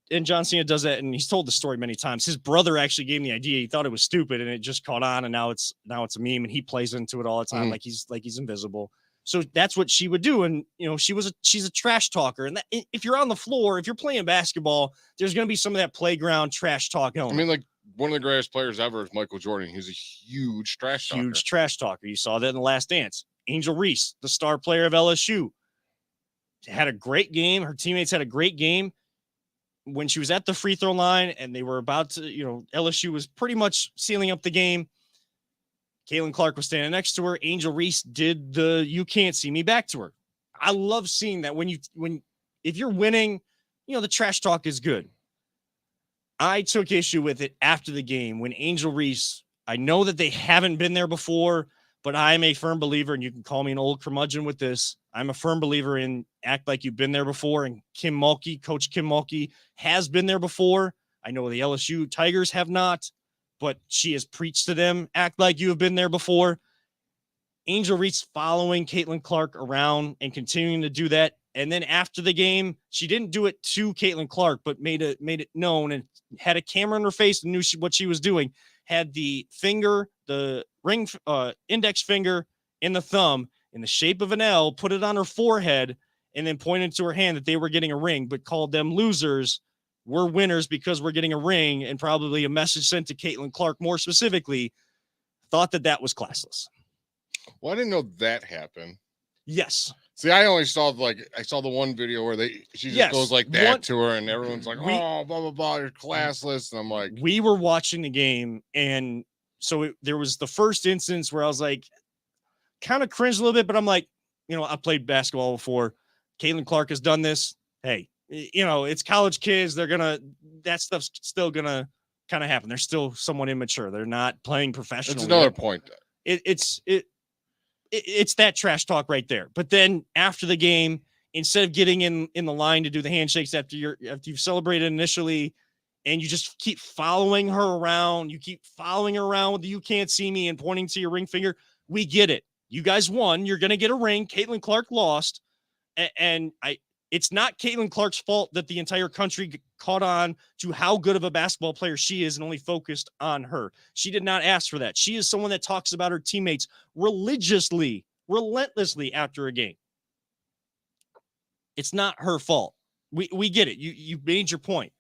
And John Cena does that, and he's told the story many times. His brother actually gave him the idea. He thought it was stupid, and it just caught on, and now it's a meme, and he plays into it all the time, like he's invisible. So that's what she would do, and she's a trash talker. And if you're on the floor, if you're playing basketball, there's going to be some of that playground trash talk element. I mean, like, one of the greatest players ever is Michael Jordan. He's a huge trash talker. You saw that in The Last Dance. Angel Reese, the star player of LSU, had a great game. Her teammates had a great game. When she was at the free throw line and they were about to, LSU was pretty much sealing up the game. Caitlin Clark was standing next to her. Angel Reese did the "you can't see me" back to her. I love seeing that if you're winning, the trash talk is good. I took issue with it after the game when Angel Reese, I know that they haven't been there before, but I'm a firm believer, and you can call me an old curmudgeon with this. I'm a firm believer in act like you've been there before. And Coach Kim Mulkey has been there before. I know the LSU Tigers have not, but she has preached to them, act like you have been there before. Angel Reese following Caitlin Clark around and continuing to do that. And then after the game, she didn't do it to Caitlin Clark, but made it known and had a camera in her face and knew what she was doing. Had the finger, the ring, index finger and the thumb in the shape of an L, put it on her forehead, and then pointed to her hand that they were getting a ring, but called them losers. We're winners because we're getting a ring, and probably a message sent to Caitlin Clark more specifically. Thought that was classless. Well, I didn't know that happened. Yes. See, I only saw the one video where she just goes like that to her, and everyone's like, "Oh, blah blah blah, you're classless." And I'm like, we were watching the game, and so there was the first instance where I was like, kind of cringed a little bit, but I'm like, I played basketball before. Caitlin Clark has done this. Hey, it's college kids. That stuff's still gonna kind of happen. They're still somewhat immature. They're not playing professional. That's another point. It's that trash talk right there. But then after the game, instead of getting in the line to do the handshakes after you've celebrated initially, and you just keep following her around. You keep following her around with the "you can't see me" and pointing to your ring finger. We get it. You guys won. You're going to get a ring. Caitlin Clark lost. And it's not Caitlin Clark's fault that the entire country caught on to how good of a basketball player she is and only focused on her. She did not ask for that. She is someone that talks about her teammates religiously, relentlessly after a game. It's not her fault. We get it. You made your point.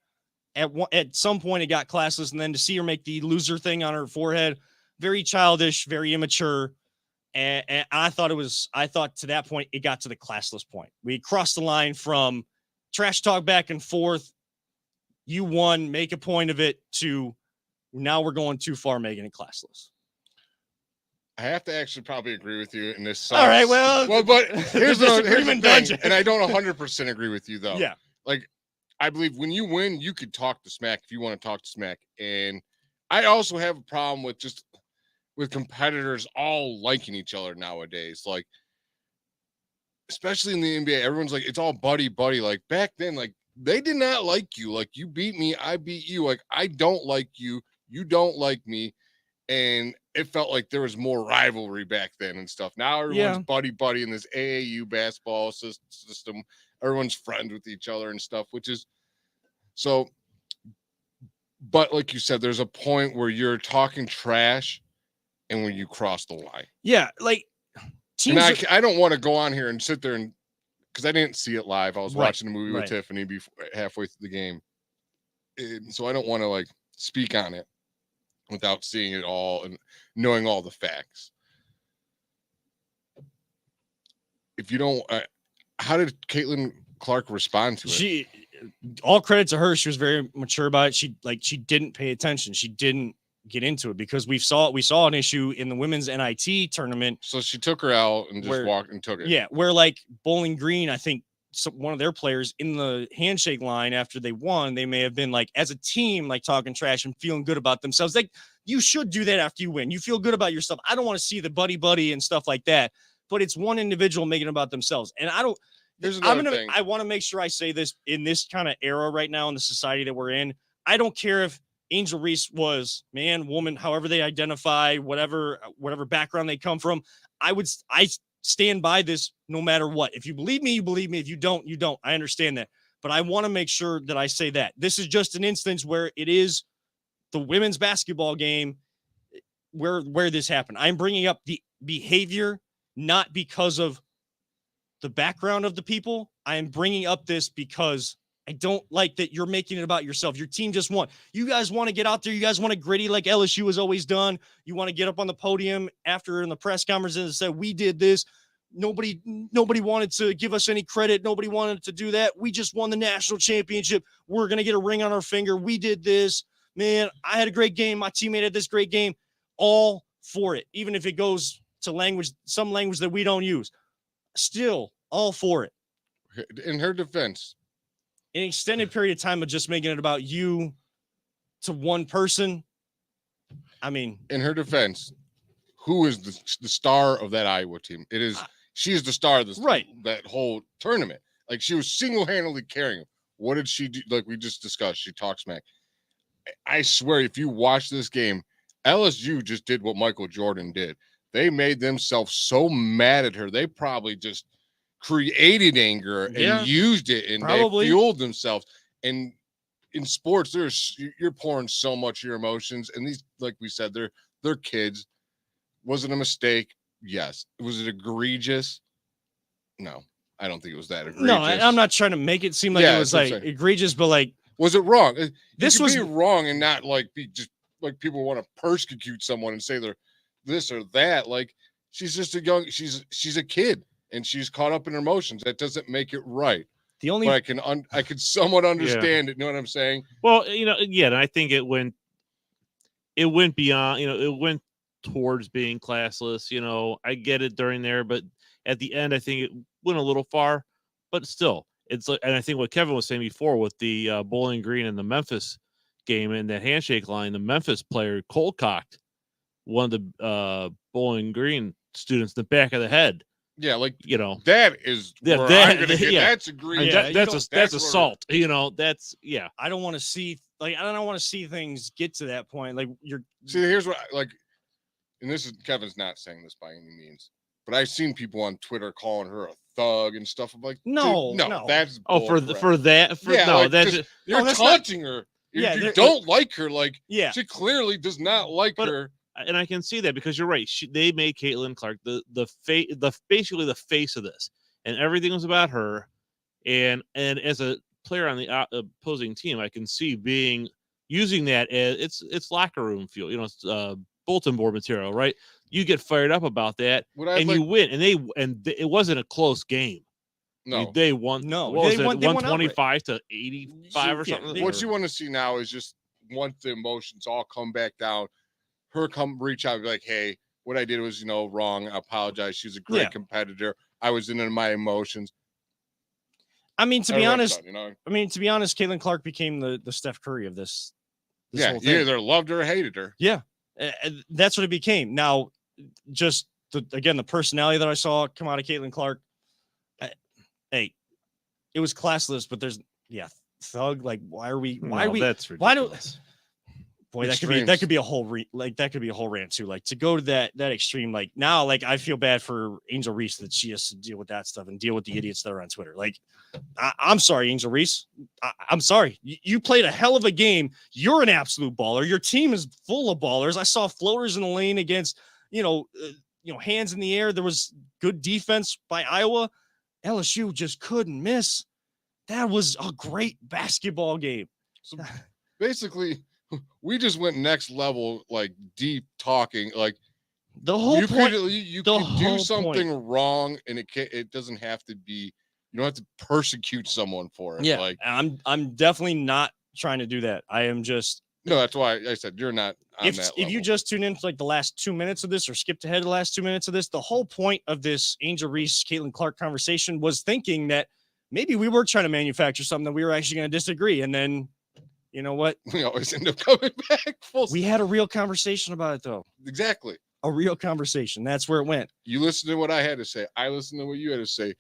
At some point it got classless, and then to see her make the loser thing on her forehead, very childish, very immature. And I thought to that point, it got to the classless point. We crossed the line from trash talk back and forth. You won, make a point of it, to now we're going too far, making it classless. I have to actually probably agree with you in this. All right, well, but here's the thing, dungeon. and I don't 100% agree with you though. Yeah. Like, I believe when you win, you could talk to smack if you want to talk to smack. And I also have a problem with competitors all liking each other nowadays. Like, especially in the NBA, everyone's like, it's all buddy. Like back then, like they did not like you. Like, you beat me, I beat you. Like, I don't like you, you don't like me. And it felt like there was more rivalry back then and stuff. Now everyone's buddy in this AAU basketball system. Everyone's friends with each other and stuff, which is so. But like you said, there's a point where you're talking trash and when you cross the line. Yeah, like teams. And I don't want to go on here and sit there and, because I didn't see it live. I was watching the movie with right. Tiffany before halfway through the game, and so I don't want to like speak on it without seeing it all and knowing all the facts. If you don't, how did Caitlin Clark respond to it? All credit to her. She was very mature about it. She didn't pay attention. She didn't get into it because we saw an issue in the women's NIT tournament. So she took her out and just walked and took it. Yeah, where like Bowling Green, I think one of their players in the handshake line after they won, they may have been like, as a team, like talking trash and feeling good about themselves. Like, you should do that after you win. You feel good about yourself. I don't want to see the buddy and stuff like that, but it's one individual making it about themselves. And I want to make sure I say this in this kind of era right now in the society that we're in. I don't care if Angel Reese was man, woman, however they identify, whatever background they come from. I stand by this no matter what. If you believe me, you believe me. If you don't, you don't. I understand that. But I want to make sure that I say that. This is just an instance where it is the women's basketball game where this happened. I'm bringing up the behavior, not because of the background of the people. I am bringing up this because I don't like that you're making it about yourself. Your team just won. You guys want to get out there. You guys want to gritty like LSU has always done. You want to get up on the podium after in the press conference and say, we did this. Nobody wanted to give us any credit. Nobody wanted to do that. We just won the national championship. We're going to get a ring on our finger. We did this. Man, I had a great game. My teammate had this great game. All for it. Even if it goes to some language that we don't use. Still all for it. In her defense, an extended period of time of just making it about you to one person. I mean, in her defense, who is the star of that Iowa team? It is. She is the star of this, right? That whole tournament. Like, she was single-handedly carrying him. What did she do? Like we just discussed, she talks smack. I swear, if you watch this game, LSU just did what Michael Jordan did. They made themselves so mad at her. They probably just created anger and used it, and they fueled themselves. And in sports, you're pouring so much of your emotions, and these, like we said, they're kids. Was it a mistake? Yes. Was it egregious? No, I don't think it was that egregious. No, I'm not trying to make it seem like it was like egregious, but like, was it wrong? This was wrong, and not like be just like people want to persecute someone and say they're this or that. Like, she's just she's a kid. And she's caught up in her emotions. That doesn't make it right. But I can somewhat understand it. You know what I'm saying? Well, and I think it went beyond. It went towards being classless. I get it during there, but at the end, I think it went a little far. But still, it's like, and I think what Kevin was saying before with the Bowling Green and the Memphis game and that handshake line, the Memphis player cold cocked one of the Bowling Green students in the back of the head. Yeah, like You know, that is Yeah, where that- I'm gonna get. yeah. That's I mean, egregious. Yeah, that's where- assault. You know, that's yeah. I don't want to see I don't want to see things get to that point. Like See, here's what like, and this is Kevin's not saying this by any means, but I've seen people on Twitter calling her a thug and stuff. I'm like, dude, No, no, no. that's Oh, for bullcrap. for Yeah, no, like, that's just- you're that's not- taunting her. Yeah, You they're- don't like her. Like yeah. she clearly does not like But- her. and I can see that because you're right. They made Caitlin Clark the basically the face of this, and everything was about her. And as a player on the opposing team, I can see using that as it's locker room fuel. You know, it's bulletin board material, right? You get fired up about that, What I and like, you win. And it wasn't a close game. no. They won. No, what was they it? won- they won outright. 125 to 85 or Yeah, something. they- What you want to see now is just once the emotions all come back down, her come reach out and be like, hey, what I did was, wrong. I apologize. She's a great Yeah. competitor. I was into my emotions. I mean, to be Everyone's honest, done, Caitlin Clark became the Steph Curry of this yeah, whole you thing. either loved her or hated her. That's what it became. Now, just the personality that I saw come out of Caitlin Clark. Hey, it was classless, but there's thug. Like, why are we? Why are we? That's why do- ridiculous. Boy, that Extremes. could be a whole that could be a whole rant too. Like to go to that extreme. Like now, like I feel bad for Angel Reese that she has to deal with that stuff and deal with the idiots that are on Twitter. Like, I'm sorry, Angel Reese. I'm sorry. You played a hell of a game. You're an absolute baller. Your team is full of ballers. I saw floaters in the lane against hands in the air. There was good defense by Iowa. LSU just couldn't miss. That was a great basketball game. So basically, we just went next level, like deep talking. Like The whole you point. could you the could do whole something wrong, and it doesn't have to be. You don't have to persecute someone for it. Yeah, Like I'm definitely not trying to do that. I am just no, that's why I said you're not. On if that you level. just tune in for like the last 2 minutes of this or skipped ahead the last 2 minutes of this, the whole point of this Angel Reese, Caitlin Clark conversation was thinking that maybe we were trying to manufacture something that we were actually going to disagree. And then, you know what? we always end up coming back full. We had a real conversation about it though. Exactly. A real conversation. That's where it went. You listen to what I had to say. I listened to what you had to say.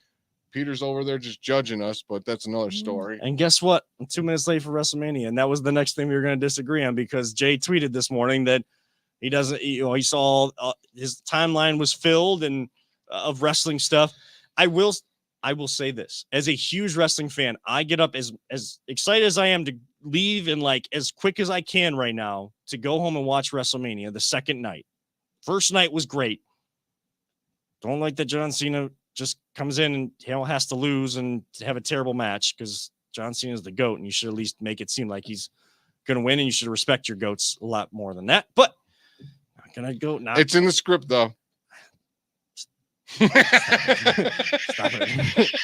Peter's over there just judging us, but that's another story. And guess what? I'm 2 minutes late for WrestleMania. And that was the next thing we were going to disagree on because Jay tweeted this morning that he doesn't, he saw his timeline was filled and of wrestling stuff. I will say this as a huge wrestling fan, I get up as excited as I am to leave and like as quick as I can right now to go home and watch WrestleMania the second night. First night was great. Don't like that John Cena just comes in and has to lose and have a terrible match because John Cena is the GOAT and you should at least make it seem like he's going to win and you should respect your GOATs a lot more than that. But not going to go now. It's in the script though. Stop it.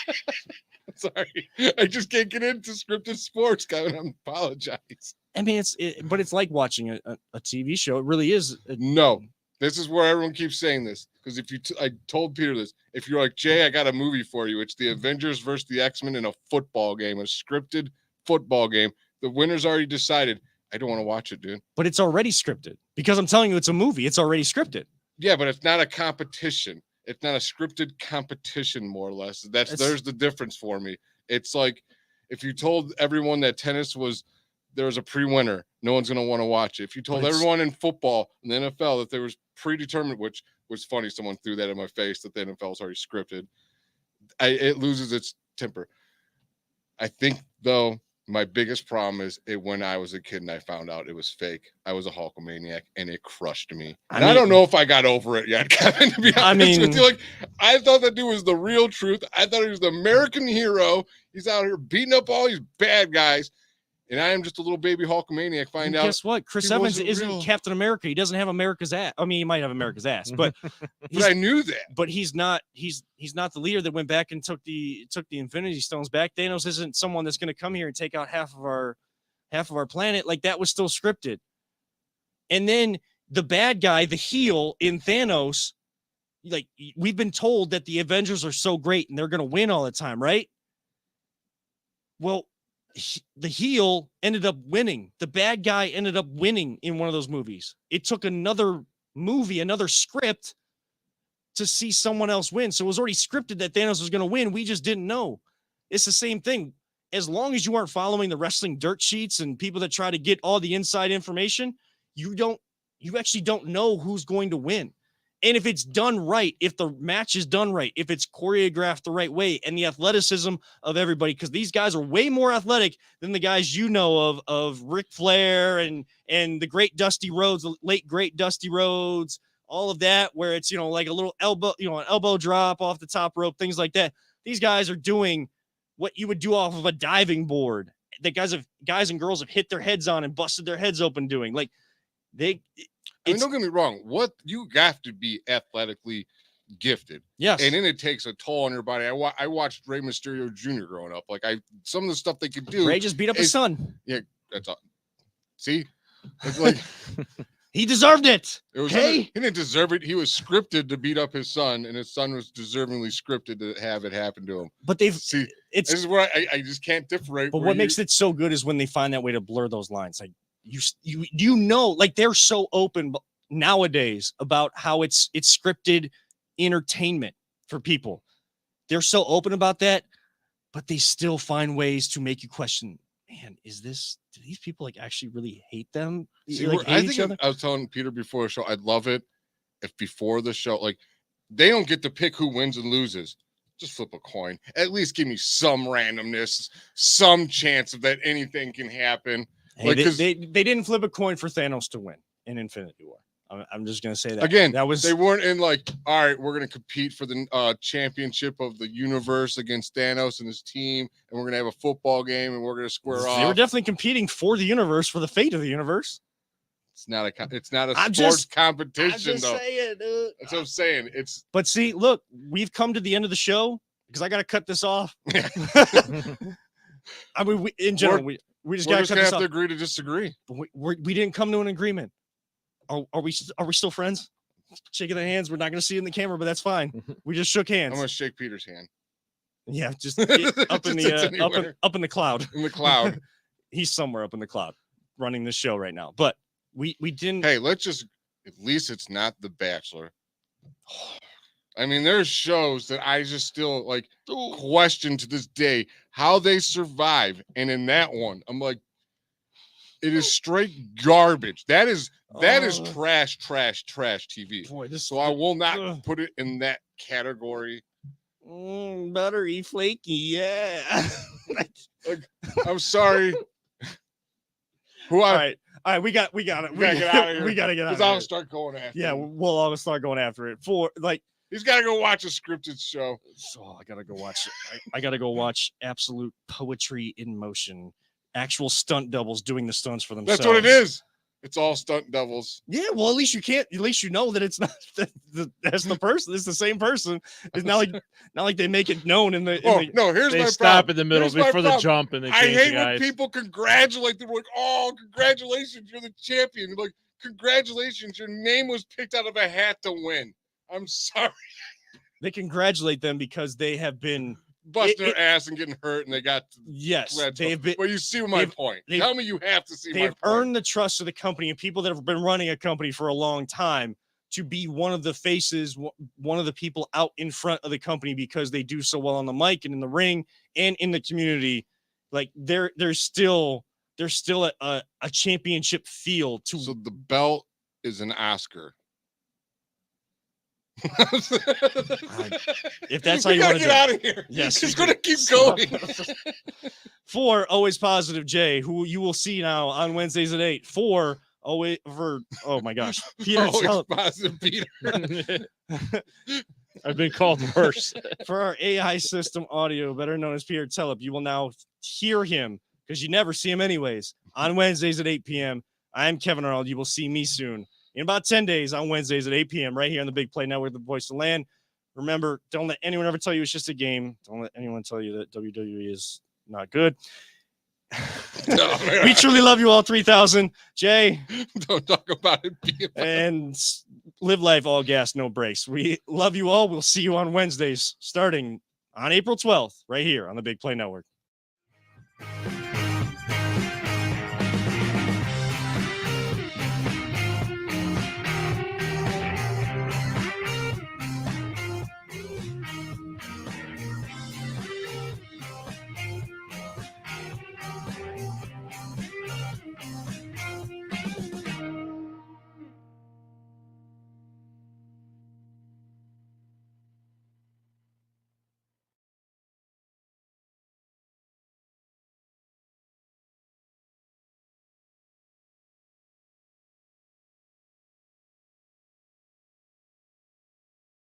Sorry, I just can't get into scripted sports, Kevin. I apologize. I mean, but it's like watching a TV show. It really is. No, this is where everyone keeps saying this because if I told Peter this, if you're like Jay, I got a movie for you. It's the Avengers versus the X-Men in a football game, a scripted football game. The winner's already decided. I don't want to watch it, dude. But it's already scripted because I'm telling you, it's a movie. It's already scripted. Yeah, but it's not a competition. It's not a scripted competition, more or less. There's the difference for me. It's like if you told everyone that tennis there was a pre-winner, no one's gonna want to watch it. If you told everyone in football in the NFL that there was predetermined, which was funny, someone threw that in my face that the NFL is already scripted. It loses its temper. I think though. My biggest problem is when I was a kid and I found out it was fake. I was a Hulkamaniac and it crushed me. I don't know if I got over it yet, Kevin, to be honest with you. Like, I thought that dude was the real truth. I thought he was the American hero. He's out here beating up all these bad guys. And I am just a little baby Hulkamaniac. Find out. Guess what? Chris he Evans wasn't isn't real. Captain America. He doesn't have America's ass. I mean, he might have America's ass, but But I knew that. but he's not the leader that went back and took the Infinity Stones back. Thanos isn't someone that's going to come here and take out half of our planet. Like that was still scripted. And then the bad guy, the heel in Thanos, like we've been told that the Avengers are so great and they're going to win all the time, right? Well, the heel ended up winning. The bad guy ended up winning in one of those movies. It took another movie, another script to see someone else win. So it was already scripted that Thanos was going to win. We just didn't know. It's the same thing. As long as you aren't following the wrestling dirt sheets and people that try to get all the inside information, you actually don't know who's going to win. And if it's done right, if the match is done right, if it's choreographed the right way, and the athleticism of everybody, because these guys are way more athletic than the guys you know of Ric Flair and the great Dusty Rhodes, the late great Dusty Rhodes, all of that, where it's, like a little elbow, an elbow drop off the top rope, things like that. These guys are doing what you would do off of a diving board that guys and girls have hit their heads on and busted their heads open doing. Like don't get me wrong. What you have to be athletically gifted. Yes. And then it takes a toll on your body. I watched Rey Mysterio Jr. growing up. Like some of the stuff they could do. Ray just beat up his son. Yeah, that's all. See? It's like he deserved it. It was he didn't deserve it. He was scripted to beat up his son, and his son was deservingly scripted to have it happen to him. But this is where I just can't differentiate. But what makes it so good is when they find that way to blur those lines. Like like they're so open nowadays about how it's scripted entertainment for people. They're so open about that, but they still find ways to make you question, man, do these people like actually really hate them? See, like, I was telling Peter before the show, I'd love it if before the show, like they don't get to pick who wins and loses. Just flip a coin. At least give me some randomness, some chance of that anything can happen. Hey, they didn't flip a coin for Thanos to win in Infinity War. I'm just gonna say that again. That they weren't in like, all right, we're gonna compete for the championship of the universe against Thanos and his team, and we're gonna have a football game, and we're gonna square off. They were definitely competing for the universe, for the fate of the universe. It's not a sports competition, I'm just though. saying, dude. That's what I'm saying. But see, look, we've come to the end of the show because I got to cut this off. I mean, in general, we just got to have to agree to disagree. But we didn't come to an agreement. Are we still friends? Shaking the hands. We're not going to see it in the camera, but that's fine. We just shook hands. I'm going to shake Peter's hand. Yeah, just up in the up in the cloud. In the cloud. He's somewhere up in the cloud, running the show right now. But we didn't. Hey, at least it's not The Bachelor. I mean, there's shows that I just still like question to this day how they survive. And in that one, I'm like, it is straight garbage. That is trash TV. Boy, so I will not put it in that category. Buttery flaky, yeah. I'm sorry. All right, we got it. We gotta get out of here. We gotta get out. Because I'll start going after. Yeah, we'll all start going after it. He's got to go watch a scripted show. So I gotta go watch it. I gotta go watch Absolute Poetry in Motion. Actual stunt doubles doing the stunts for themselves. That's what it is. It's all stunt doubles. Yeah, well, at least you know that it's not that's the person. It's the same person. It's not like they make it known in the. Here's they my stop problem. in the middle before the jump and they change I hate the when guys. people congratulate them. Like, oh, congratulations, you're the champion. I'm like, congratulations, your name was picked out of a hat to win. I'm sorry. They congratulate them because they have been busting their ass and getting hurt, and they got they've been. Well, you see my point. Tell me you have to see my point. They've earned the trust of the company and people that have been running a company for a long time to be one of the faces, one of the people out in front of the company because they do so well on the mic and in the ring and in the community. Like there's still a championship feel to. So the belt is an Oscar. If that's how you want to get out of here, yes, he's going to keep going. For Always Positive Jay, who you will see now on Wednesdays at 8. Oh my gosh, Peter, Always Positive Peter. I've been called worse. For our AI system audio, better known as Peter Telep, you will now hear him because you never see him anyways on Wednesdays at 8 p.m. I'm Kevin Arnold. You will see me soon. In about 10 days on Wednesdays at 8 p.m. right here on the Big Play Network, the voice of the land. Remember, don't let anyone ever tell you it's just a game. Don't let anyone tell you that WWE is not good. We truly love you all, 3,000. Jay. Don't talk about it. And live life, all gas, no brakes. We love you all. We'll see you on Wednesdays starting on April 12th right here on the Big Play Network.